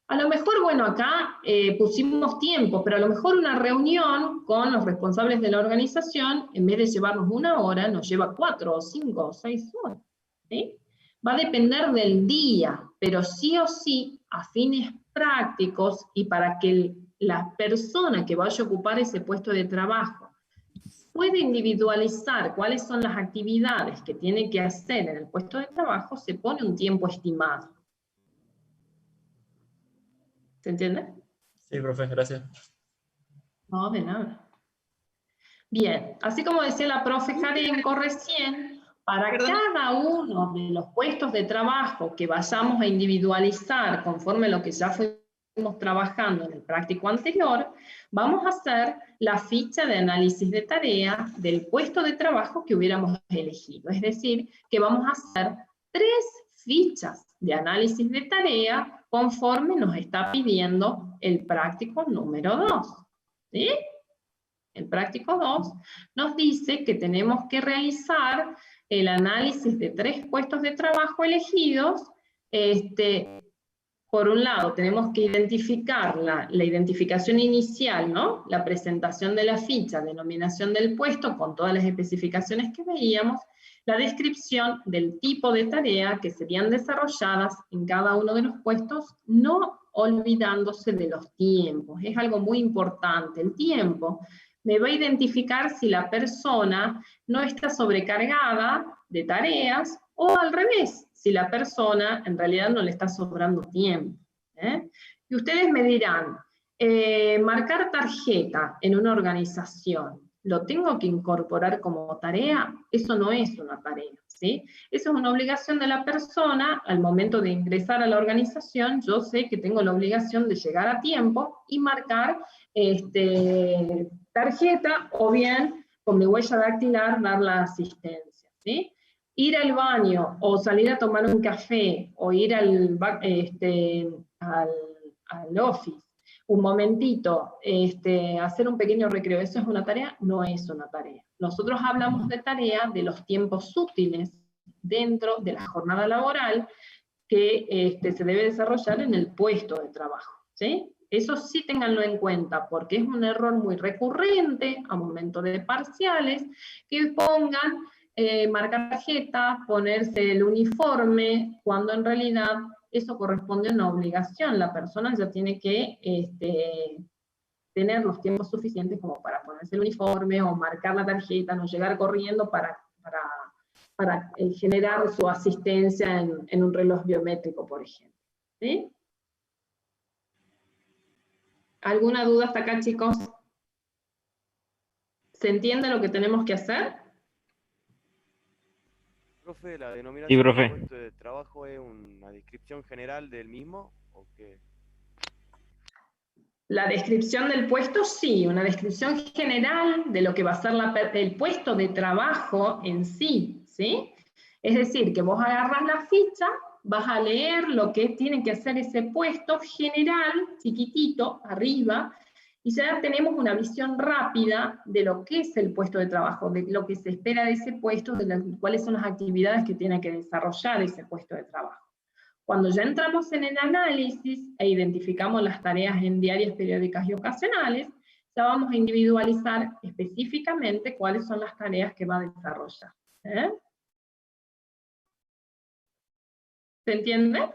A lo mejor, bueno, acá pusimos tiempo, pero a lo mejor una reunión con los responsables de la organización, en vez de llevarnos 1 hora, nos lleva 4 o 5 o 6 horas, ¿sí? Va a depender del día, pero sí o sí, a fines prácticos y para que la persona que vaya a ocupar ese puesto de trabajo pueda individualizar cuáles son las actividades que tiene que hacer en el puesto de trabajo, se pone un tiempo estimado. ¿Se entiende? Sí, profe, gracias. No, de nada. Bien, así como decía la profe Jarenco recién, para cada uno de los puestos de trabajo que vayamos a individualizar conforme a lo que ya fue estuvimos trabajando en el práctico anterior, vamos a hacer la ficha de análisis de tarea del puesto de trabajo que hubiéramos elegido. Es decir, que vamos a hacer 3 fichas de análisis de tarea conforme nos está pidiendo el práctico número 2. ¿Sí? El práctico 2 nos dice que tenemos que realizar el análisis de 3 puestos de trabajo elegidos. Por un lado, tenemos que identificar la identificación inicial, ¿no? La presentación de la ficha, denominación del puesto con todas las especificaciones que veíamos, la descripción del tipo de tarea que serían desarrolladas en cada uno de los puestos, no olvidándose de los tiempos. Es algo muy importante. El tiempo me va a identificar si la persona no está sobrecargada de tareas o al revés, si la persona en realidad no le está sobrando tiempo. Y ustedes me dirán, marcar tarjeta en una organización, ¿lo tengo que incorporar como tarea? Eso no es una tarea, ¿sí? Eso es una obligación de la persona. Al momento de ingresar a la organización, yo sé que tengo la obligación de llegar a tiempo y marcar tarjeta, o bien con mi huella dactilar dar la asistencia, ¿sí? Ir al baño, o salir a tomar un café, o ir al office, un momentito, hacer un pequeño recreo, ¿eso es una tarea? No es una tarea. Nosotros hablamos de tarea de los tiempos útiles dentro de la jornada laboral que se debe desarrollar en el puesto de trabajo, ¿sí? Eso sí ténganlo en cuenta, porque es un error muy recurrente a momento de parciales, que pongan marcar tarjeta, ponerse el uniforme, cuando en realidad eso corresponde a una obligación. La persona ya tiene que tener los tiempos suficientes como para ponerse el uniforme o marcar la tarjeta, no llegar corriendo para generar su asistencia en un reloj biométrico, por ejemplo. ¿Sí? ¿Alguna duda hasta acá, chicos? ¿Se entiende lo que tenemos que hacer? Profe, ¿la denominación Sí, profe. del puesto de trabajo es una descripción general del mismo o qué? La descripción del puesto, sí, una descripción general de lo que va a ser el puesto de trabajo en sí, ¿sí? Es decir, que vos agarras la ficha, vas a leer lo que tiene que hacer ese puesto general, chiquitito, arriba, y ya tenemos una visión rápida de lo que es el puesto de trabajo, de lo que se espera de ese puesto, cuáles son las actividades que tiene que desarrollar ese puesto de trabajo. Cuando ya entramos en el análisis e identificamos las tareas en diarias, periódicas y ocasionales, ya vamos a individualizar específicamente cuáles son las tareas que va a desarrollar. ¿Se entiende?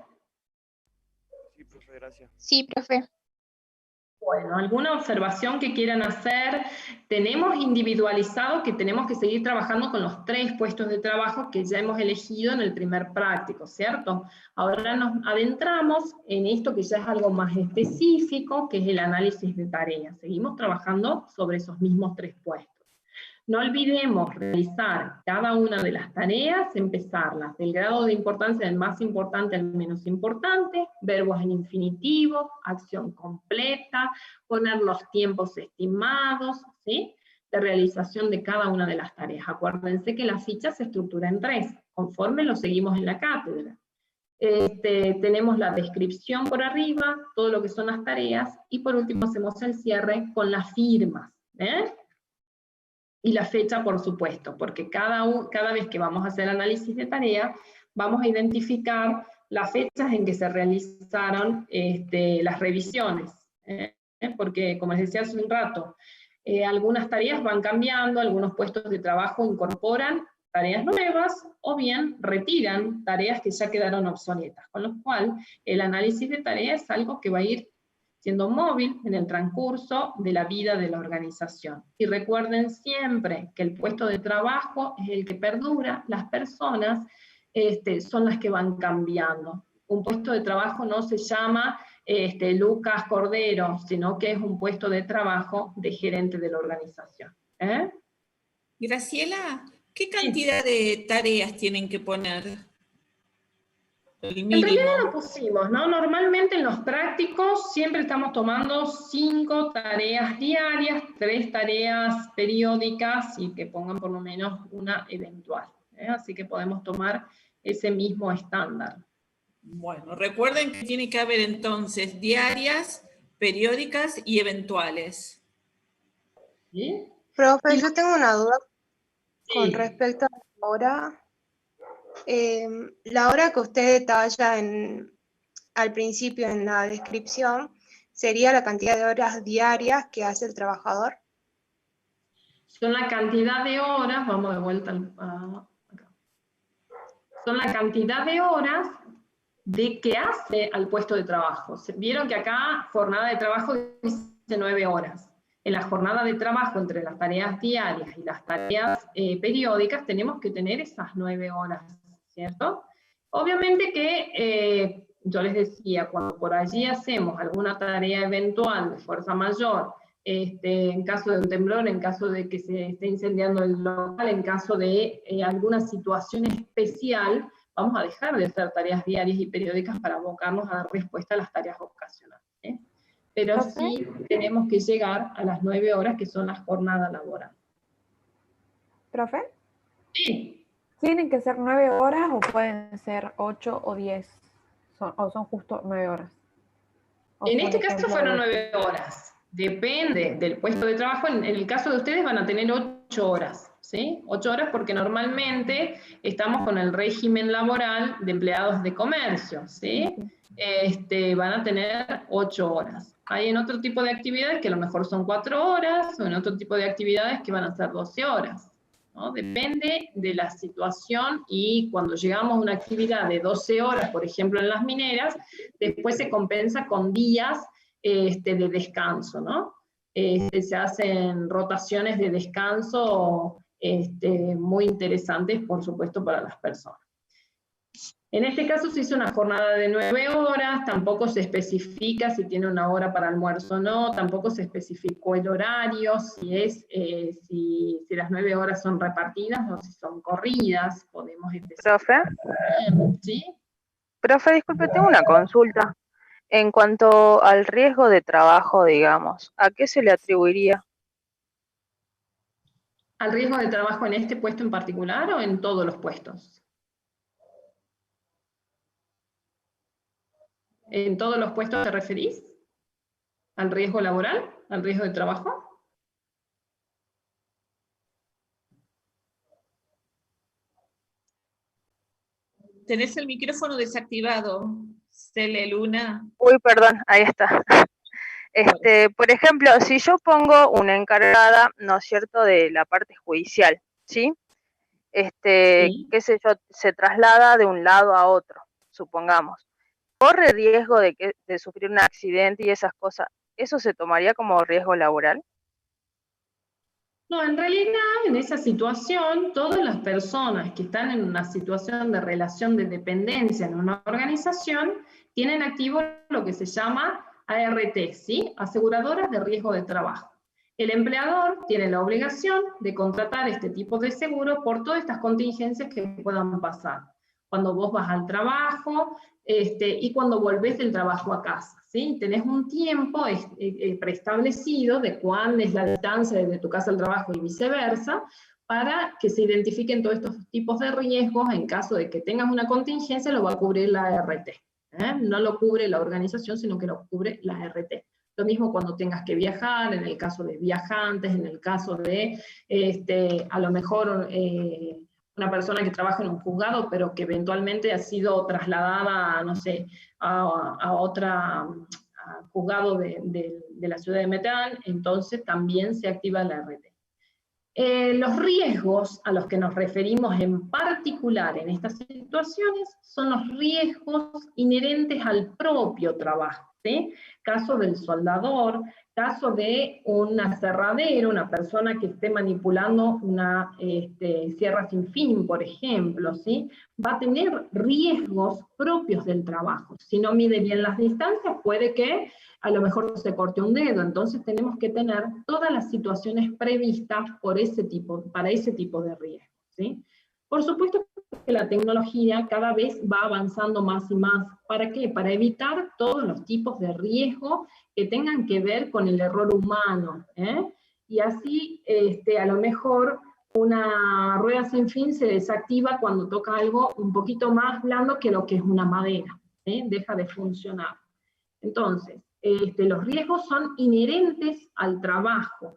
Sí, profe, gracias. Sí, profe. Bueno, ¿alguna observación que quieran hacer? Tenemos individualizado que tenemos que seguir trabajando con los 3 puestos de trabajo que ya hemos elegido en el primer práctico, ¿cierto? Ahora nos adentramos en esto que ya es algo más específico, que es el análisis de tareas. Seguimos trabajando sobre esos mismos 3 puestos. No olvidemos realizar cada una de las tareas, empezarlas del grado de importancia del más importante al menos importante, verbos en infinitivo, acción completa, poner los tiempos estimados, ¿sí?, de realización de cada una de las tareas. Acuérdense que la ficha se estructura en 3, conforme lo seguimos en la cátedra. Tenemos la descripción por arriba, todo lo que son las tareas, y por último hacemos el cierre con las firmas, y la fecha, por supuesto, porque cada vez que vamos a hacer análisis de tarea, vamos a identificar las fechas en que se realizaron las revisiones, porque, como les decía hace un rato, algunas tareas van cambiando, algunos puestos de trabajo incorporan tareas nuevas, o bien retiran tareas que ya quedaron obsoletas, con lo cual el análisis de tareas es algo que va a ir siendo móvil en el transcurso de la vida de la organización. Y recuerden siempre que el puesto de trabajo es el que perdura, las personas son las que van cambiando. Un puesto de trabajo no se llama Lucas Cordero, sino que es un puesto de trabajo de gerente de la organización. Graciela, ¿qué cantidad de tareas tienen que poner? El En mínimo. realidad lo pusimos, ¿no? Normalmente en los prácticos siempre estamos tomando 5 tareas diarias, 3 tareas periódicas y que pongan por lo menos una eventual. Así que podemos tomar ese mismo estándar. Bueno, recuerden que tiene que haber entonces diarias, periódicas y eventuales. ¿Sí? Profe, yo tengo una duda con Sí. respecto a la hora. La hora que usted detalla al principio en la descripción sería la cantidad de horas diarias que hace el trabajador. Son la cantidad de horas, vamos de vuelta acá. Son la cantidad de horas de que hace al puesto de trabajo. Vieron que acá jornada de trabajo dice 9 horas. En la jornada de trabajo entre las tareas diarias y las tareas periódicas tenemos que tener esas 9 horas, ¿cierto? Obviamente que yo les decía, cuando por allí hacemos alguna tarea eventual de fuerza mayor, en caso de un temblor, en caso de que se esté incendiando el local, en caso de alguna situación especial, vamos a dejar de hacer tareas diarias y periódicas para abocarnos a dar respuesta a las tareas ocasionales. Pero sí tenemos que llegar a las 9 horas que son las jornadas laborales. ¿Profe? Sí. ¿Tienen que ser 9 horas o pueden ser 8 o 10? ¿O son justo 9 horas? En este caso fueron 9 horas. Depende del puesto de trabajo. En el caso de ustedes van a tener 8 horas, ¿sí? 8 horas porque normalmente estamos con el régimen laboral de empleados de comercio, ¿sí? Van a tener 8 horas. Hay en otro tipo de actividades que a lo mejor son 4 horas, o en otro tipo de actividades que van a ser 12 horas, ¿no? Depende de la situación, y cuando llegamos a una actividad de 12 horas, por ejemplo en las mineras, después se compensa con días de descanso, ¿no? Se hacen rotaciones de descanso muy interesantes, por supuesto, para las personas. En este caso se hizo una jornada de 9 horas, tampoco se especifica si tiene una hora para almuerzo o no, tampoco se especificó el horario, si las 9 horas son repartidas o si son corridas, podemos especificar. ¿Profe? ¿Sí? Profe, disculpe, tengo una consulta. En cuanto al riesgo de trabajo, digamos, ¿a qué se le atribuiría? ¿Al riesgo de trabajo en este puesto en particular o en todos los puestos? ¿En todos los puestos te referís? ¿Al riesgo laboral? ¿Al riesgo de trabajo? Tenés el micrófono desactivado, Cele Luna. Uy, perdón, ahí está. Por ejemplo, si yo pongo una encargada, ¿no es cierto?, de la parte judicial, ¿sí? Sí. Qué sé yo, se traslada de un lado a otro, supongamos. ¿Corre riesgo de sufrir un accidente y esas cosas? ¿Eso se tomaría como riesgo laboral? No, en realidad en esa situación, todas las personas que están en una situación de relación de dependencia en una organización, tienen activo lo que se llama ART, ¿sí? Aseguradoras de riesgo de trabajo. El empleador tiene la obligación de contratar este tipo de seguro por todas estas contingencias que puedan pasar. Cuando vos vas al trabajo y cuando volvés del trabajo a casa, ¿sí? Tenés un tiempo preestablecido de cuál es la distancia desde tu casa al trabajo y viceversa, para que se identifiquen todos estos tipos de riesgos. En caso de que tengas una contingencia, lo va a cubrir la ART. No lo cubre la organización, sino que lo cubre la ART. Lo mismo cuando tengas que viajar, en el caso de viajantes, en el caso de, a lo mejor, una persona que trabaja en un juzgado, pero que eventualmente ha sido trasladada, no sé, a otra juzgado de la ciudad de Metán, entonces también se activa la ART. Los riesgos a los que nos referimos en particular en estas situaciones son los riesgos inherentes al propio trabajo, ¿sí? Caso del soldador, caso de un aserradero, una persona que esté manipulando una sierra sin fin, por ejemplo, ¿sí? Va a tener riesgos propios del trabajo. Si no mide bien las distancias, puede que a lo mejor se corte un dedo. Entonces tenemos que tener todas las situaciones previstas para ese tipo de riesgos, ¿sí? Por supuesto que la tecnología cada vez va avanzando más y más. ¿Para qué? Para evitar todos los tipos de riesgo que tengan que ver con el error humano, y así a lo mejor una rueda sin fin se desactiva cuando toca algo un poquito más blando que lo que es una madera, deja de funcionar. Entonces, los riesgos son inherentes al trabajo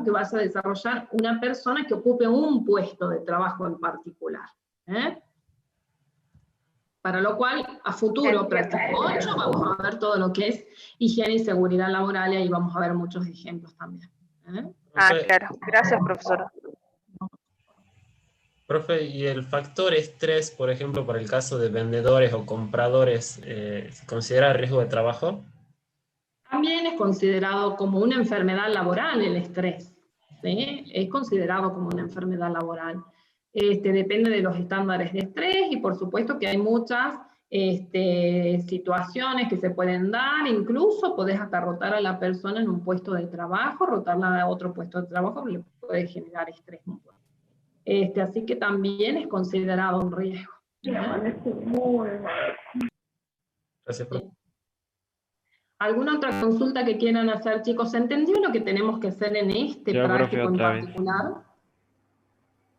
que vas a desarrollar una persona que ocupe un puesto de trabajo en particular. Para lo cual, a futuro, práctico 8, vamos a ver todo lo que es higiene y seguridad laboral, y ahí vamos a ver muchos ejemplos también. Claro. Gracias, profesora. Profe, ¿y el factor estrés, por ejemplo, para el caso de vendedores o compradores, se considera riesgo de trabajo? También es considerado como una enfermedad laboral el estrés, ¿sí? Es considerado como una enfermedad laboral. Depende de los estándares de estrés, y por supuesto que hay muchas situaciones que se pueden dar. Incluso podés hasta rotar a la persona en un puesto de trabajo, rotarla a otro puesto de trabajo, le puede generar estrés mutuo. Así que también es considerado un riesgo. Gracias, profe. ¿Alguna otra consulta que quieran hacer, chicos? ¿Se entendió lo que tenemos que hacer en este práctico en particular?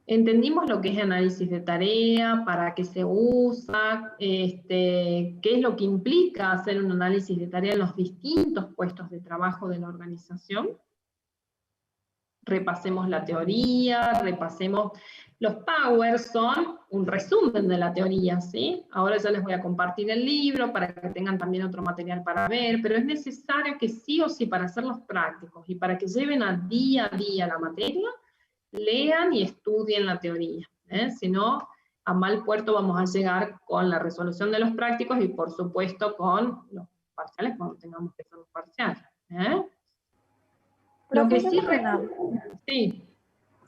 ¿Entendimos lo que es análisis de tarea? ¿Para qué se usa? ¿Qué es lo que implica hacer un análisis de tarea en los distintos puestos de trabajo de la organización? Repasemos la teoría, repasemos. Los powers son un resumen de la teoría, ¿sí? Ahora ya les voy a compartir el libro para que tengan también otro material para ver, pero es necesario que sí o sí, para hacer los prácticos y para que lleven a día la materia, lean y estudien la teoría, si no, a mal puerto vamos a llegar con la resolución de los prácticos y por supuesto con los parciales cuando tengamos que hacer los parciales. Lo que sí, sí.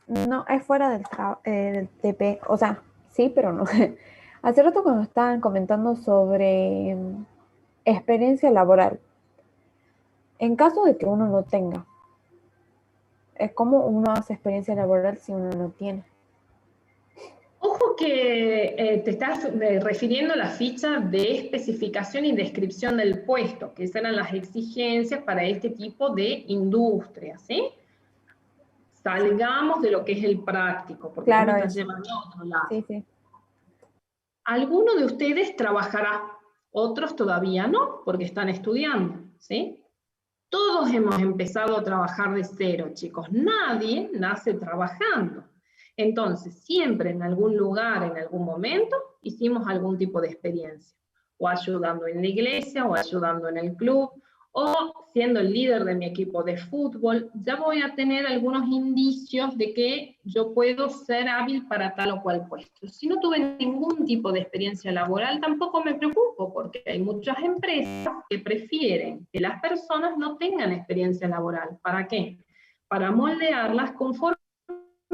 No, es fuera del TP, o sea, sí, pero no. Hace rato cuando estaban comentando sobre experiencia laboral, en caso de que uno no tenga, ¿cómo uno hace experiencia laboral si uno no tiene? Ojo que te estás refiriendo a la ficha de especificación y descripción del puesto, que esas eran las exigencias para este tipo de industria, ¿sí? Salgamos de lo que es el práctico, porque claro, me estás llevando a otro lado. Sí, sí. Alguno de ustedes trabajará, otros todavía no, porque están estudiando, ¿sí? Todos hemos empezado a trabajar de cero, chicos. Nadie nace trabajando. Entonces, siempre en algún lugar, en algún momento, hicimos algún tipo de experiencia. O ayudando en la iglesia, o ayudando en el club, o siendo el líder de mi equipo de fútbol. Ya voy a tener algunos indicios de que yo puedo ser hábil para tal o cual puesto. Si no tuve ningún tipo de experiencia laboral, tampoco me preocupo, porque hay muchas empresas que prefieren que las personas no tengan experiencia laboral. ¿Para qué? Para moldearlas conforme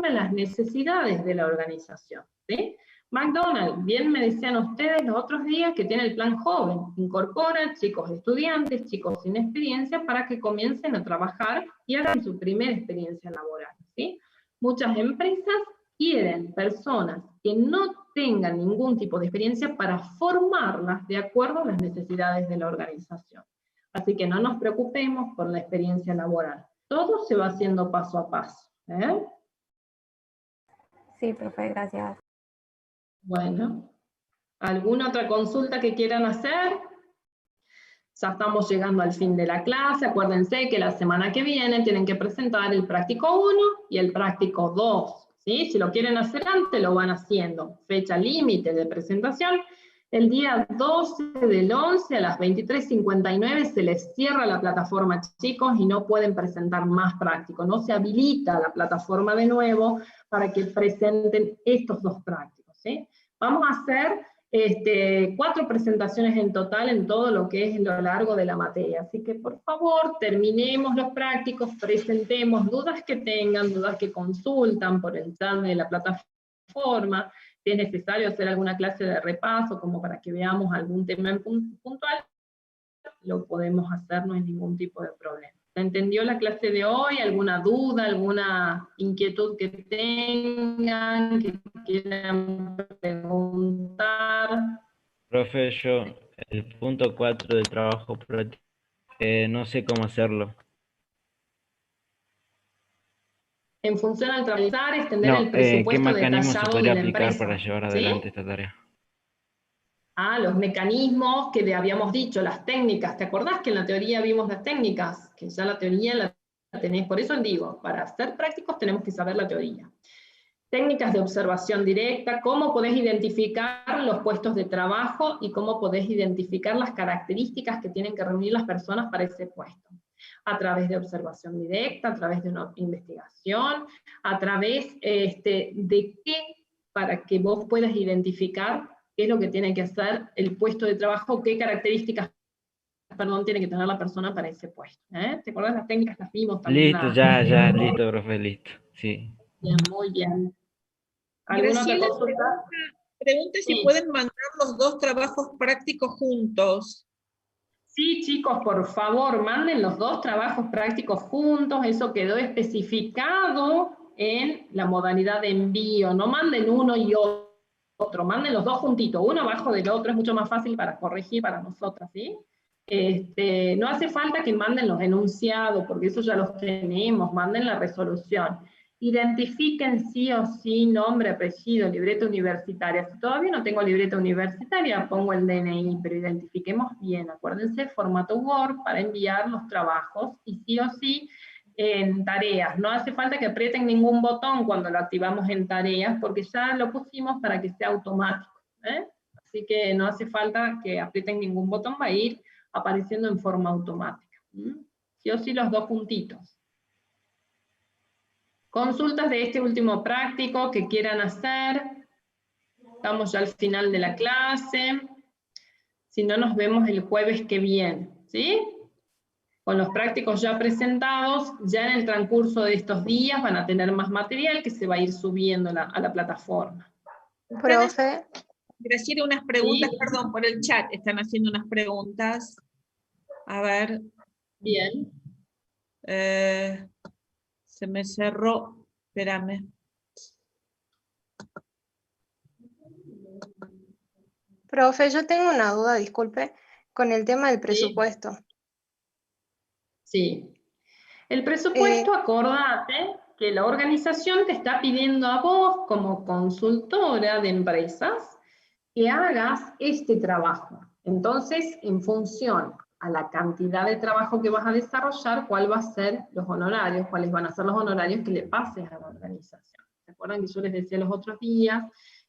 a las necesidades de la organización, ¿sí? McDonald's, bien me decían ustedes los otros días que tiene el plan joven, incorpora chicos estudiantes, chicos sin experiencia para que comiencen a trabajar y hagan su primera experiencia laboral, ¿sí? Muchas empresas quieren personas que no tengan ningún tipo de experiencia para formarlas de acuerdo a las necesidades de la organización. Así que no nos preocupemos por la experiencia laboral. Todo se va haciendo paso a paso, Sí, profe, gracias. Bueno, ¿alguna otra consulta que quieran hacer? Ya estamos llegando al fin de la clase. Acuérdense que la semana que viene tienen que presentar el práctico 1 y el práctico 2. ¿Sí? Si lo quieren hacer antes, lo van haciendo. Fecha límite de presentación. El día 12 del 11 a las 23:59 se les cierra la plataforma, chicos, y no pueden presentar más prácticos. No se habilita la plataforma de nuevo para que presenten estos dos prácticos, ¿sí? Vamos a hacer 4 presentaciones en total en todo lo que es lo largo de la materia. Así que, por favor, terminemos los prácticos, presentemos dudas que tengan, dudas que consultan por el chat de la plataforma. Si es necesario hacer alguna clase de repaso, como para que veamos algún tema puntual, lo podemos hacer, no hay ningún tipo de problema. ¿Se entendió la clase de hoy? ¿Alguna duda, alguna inquietud que tengan, que quieran preguntar? Profe, yo, el punto 4 del trabajo práctico, no sé cómo hacerlo. En función al realizar, extender el No, ¿qué presupuesto mecanismo se detallado de podría la aplicar empresa. para llevar ¿Sí? adelante esta tarea? Los mecanismos que le habíamos dicho, las técnicas. ¿Te acordás que en la teoría vimos las técnicas? Que ya la teoría la tenés. Por eso digo, para ser prácticos tenemos que saber la teoría. Técnicas de observación directa, cómo podés identificar los puestos de trabajo y cómo podés identificar las características que tienen que reunir las personas para ese puesto. A través de observación directa, a través de una investigación, a través de qué, para que vos puedas identificar qué es lo que tiene que hacer el puesto de trabajo, qué características, tiene que tener la persona para ese puesto. ¿Te acuerdas las técnicas? Las vimos también. Listo, ya, listo, profe, listo. Sí. Bien, muy bien. ¿Alguna otra Graciela consulta? pregunta si Sí. pueden mandar los dos trabajos prácticos juntos. Sí, chicos, por favor, manden los dos trabajos prácticos juntos, eso quedó especificado en la modalidad de envío, no manden uno y otro, manden los dos juntitos, uno abajo del otro, es mucho más fácil para corregir para nosotras, ¿sí? No hace falta que manden los enunciados, porque eso ya los tenemos, manden la resolución. Identifiquen sí o sí nombre, apellido, libreta universitaria. Si todavía no tengo libreta universitaria, pongo el DNI, pero identifiquemos bien. Acuérdense, formato Word para enviar los trabajos, y sí o sí en tareas. No hace falta que aprieten ningún botón cuando lo activamos en tareas, porque ya lo pusimos para que sea automático. Así que no hace falta que aprieten ningún botón, va a ir apareciendo en forma automática. Sí o sí los dos juntitos. Consultas de este último práctico que quieran hacer. Estamos ya al final de la clase. Si no, nos vemos el jueves que viene, ¿sí? Con los prácticos ya presentados, ya en el transcurso de estos días van a tener más material que se va a ir subiendo a la plataforma. Profe. Graciela, unas preguntas, Sí. perdón, por el chat están haciendo unas preguntas. A ver. Bien. Se me cerró, espérame. Profe, yo tengo una duda, disculpe, con el tema del presupuesto. Sí. El presupuesto, acordate que la organización te está pidiendo a vos, como consultora de empresas, que hagas este trabajo. Entonces, en función a la cantidad de trabajo que vas a desarrollar, cuál va a ser los honorarios, cuáles van a ser los honorarios que le pases a la organización. ¿Se acuerdan que yo les decía los otros días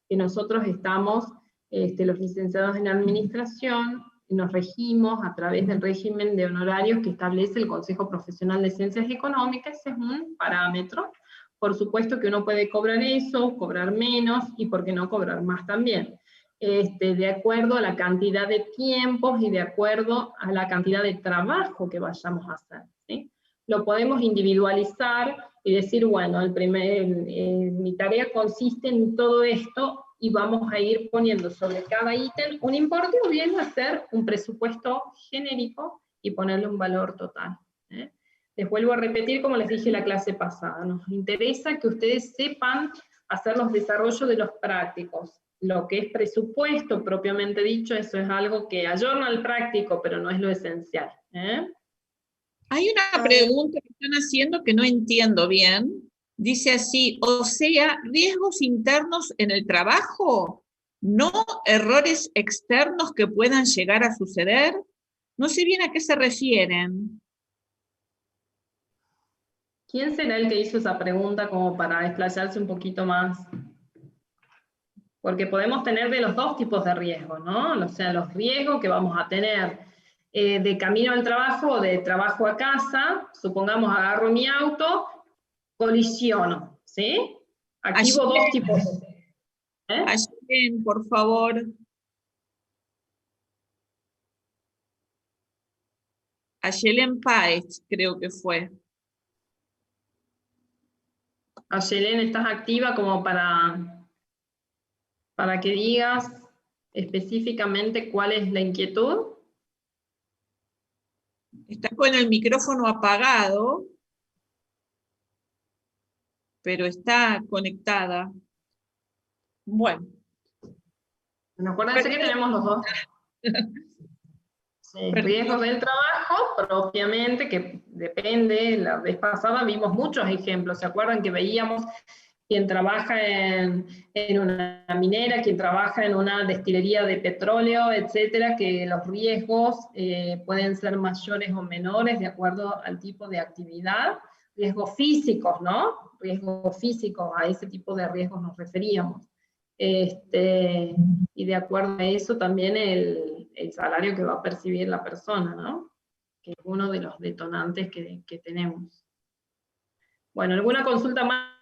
que nosotros estamos, los licenciados en administración, nos regimos a través del régimen de honorarios que establece el Consejo Profesional de Ciencias Económicas? Ese es un parámetro. Por supuesto que uno puede cobrar eso, cobrar menos, y por qué no cobrar más también. De acuerdo a la cantidad de tiempos y de acuerdo a la cantidad de trabajo que vayamos a hacer, ¿sí? Lo podemos individualizar y decir, bueno, mi tarea consiste en todo esto, y vamos a ir poniendo sobre cada ítem un importe, o bien hacer un presupuesto genérico y ponerle un valor total. Les vuelvo a repetir, como les dije la clase pasada, nos interesa que ustedes sepan hacer los desarrollos de los prácticos. Lo que es presupuesto propiamente dicho, eso es algo que ayorna al práctico, pero no es lo esencial. Hay una pregunta que están haciendo que no entiendo bien. Dice así, o sea, riesgos internos en el trabajo, no errores externos que puedan llegar a suceder. No sé bien a qué se refieren. ¿Quién será el que hizo esa pregunta como para explayarse un poquito más? Porque podemos tener de los dos tipos de riesgos, ¿no? O sea, los riesgos que vamos a tener de camino al trabajo o de trabajo a casa. Supongamos agarro mi auto, colisiono, ¿sí? Activo dos tipos. Ayelen, por favor. Ayelen Páez, creo que fue. Ayelen, ¿estás activa como para que digas específicamente cuál es la inquietud? Está con el micrófono apagado, pero está conectada. Bueno. Acuérdense que tenemos los dos. Sí, riesgos del trabajo, propiamente, que depende, la vez pasada vimos muchos ejemplos, ¿se acuerdan que veíamos quien trabaja en una minera, quien trabaja en una destilería de petróleo, etcétera, que los riesgos pueden ser mayores o menores de acuerdo al tipo de actividad, riesgos físicos, ¿no? Riesgos físicos, a ese tipo de riesgos nos referíamos. Y de acuerdo a eso también el salario que va a percibir la persona, ¿no? Que es uno de los detonantes que tenemos. Bueno, ¿alguna consulta más?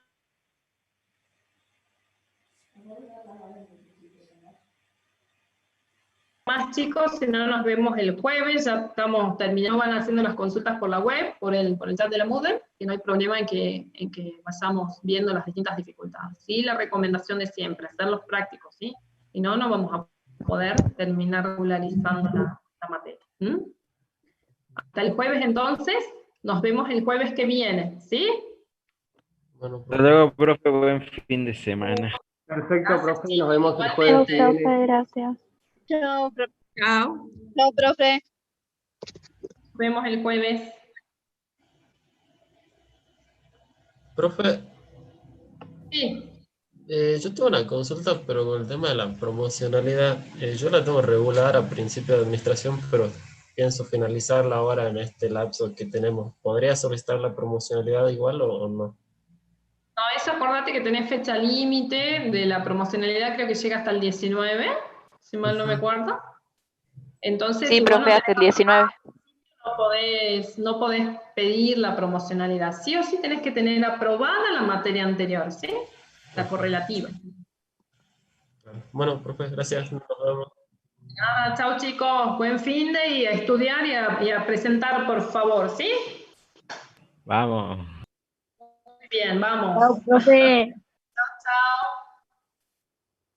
Más chicos, si no nos vemos el jueves, ya estamos terminando, van haciendo las consultas por la web, por el chat de la Moodle, que no hay problema en que vayamos viendo las distintas dificultades. Sí, la recomendación de siempre, hacerlos prácticos, ¿sí? Si no, no vamos a poder terminar regularizando la materia. ¿Mm? Hasta el jueves entonces, nos vemos el jueves que viene, ¿sí? Bueno, Hasta luego, profe, buen fin de semana. perfecto, profe, nos vemos el jueves que Chao, viene. profe, gracias. Chao, profe. Chao. Chao, profe. Nos vemos el jueves. Profe, Sí. yo tengo una consulta, pero con el tema de la promocionalidad, yo la tengo regular a principio de administración, pero pienso finalizarla ahora en este lapso que tenemos. ¿Podría solicitar la promocionalidad igual o no? No, eso acordate que tenés fecha límite de la promocionalidad, creo que llega hasta el 19, si mal no me acuerdo. Entonces, Sí, si vos profe, no hasta el 19. no podés pedir la promocionalidad. Sí o sí tenés que tener aprobada la materia anterior, ¿sí? La correlativa. Bueno, profe, gracias. Nos vemos. Nada, chao chicos, buen fin de y a estudiar y a presentar, por favor, ¿sí? Vamos. Muy bien, vamos. Chao, profe.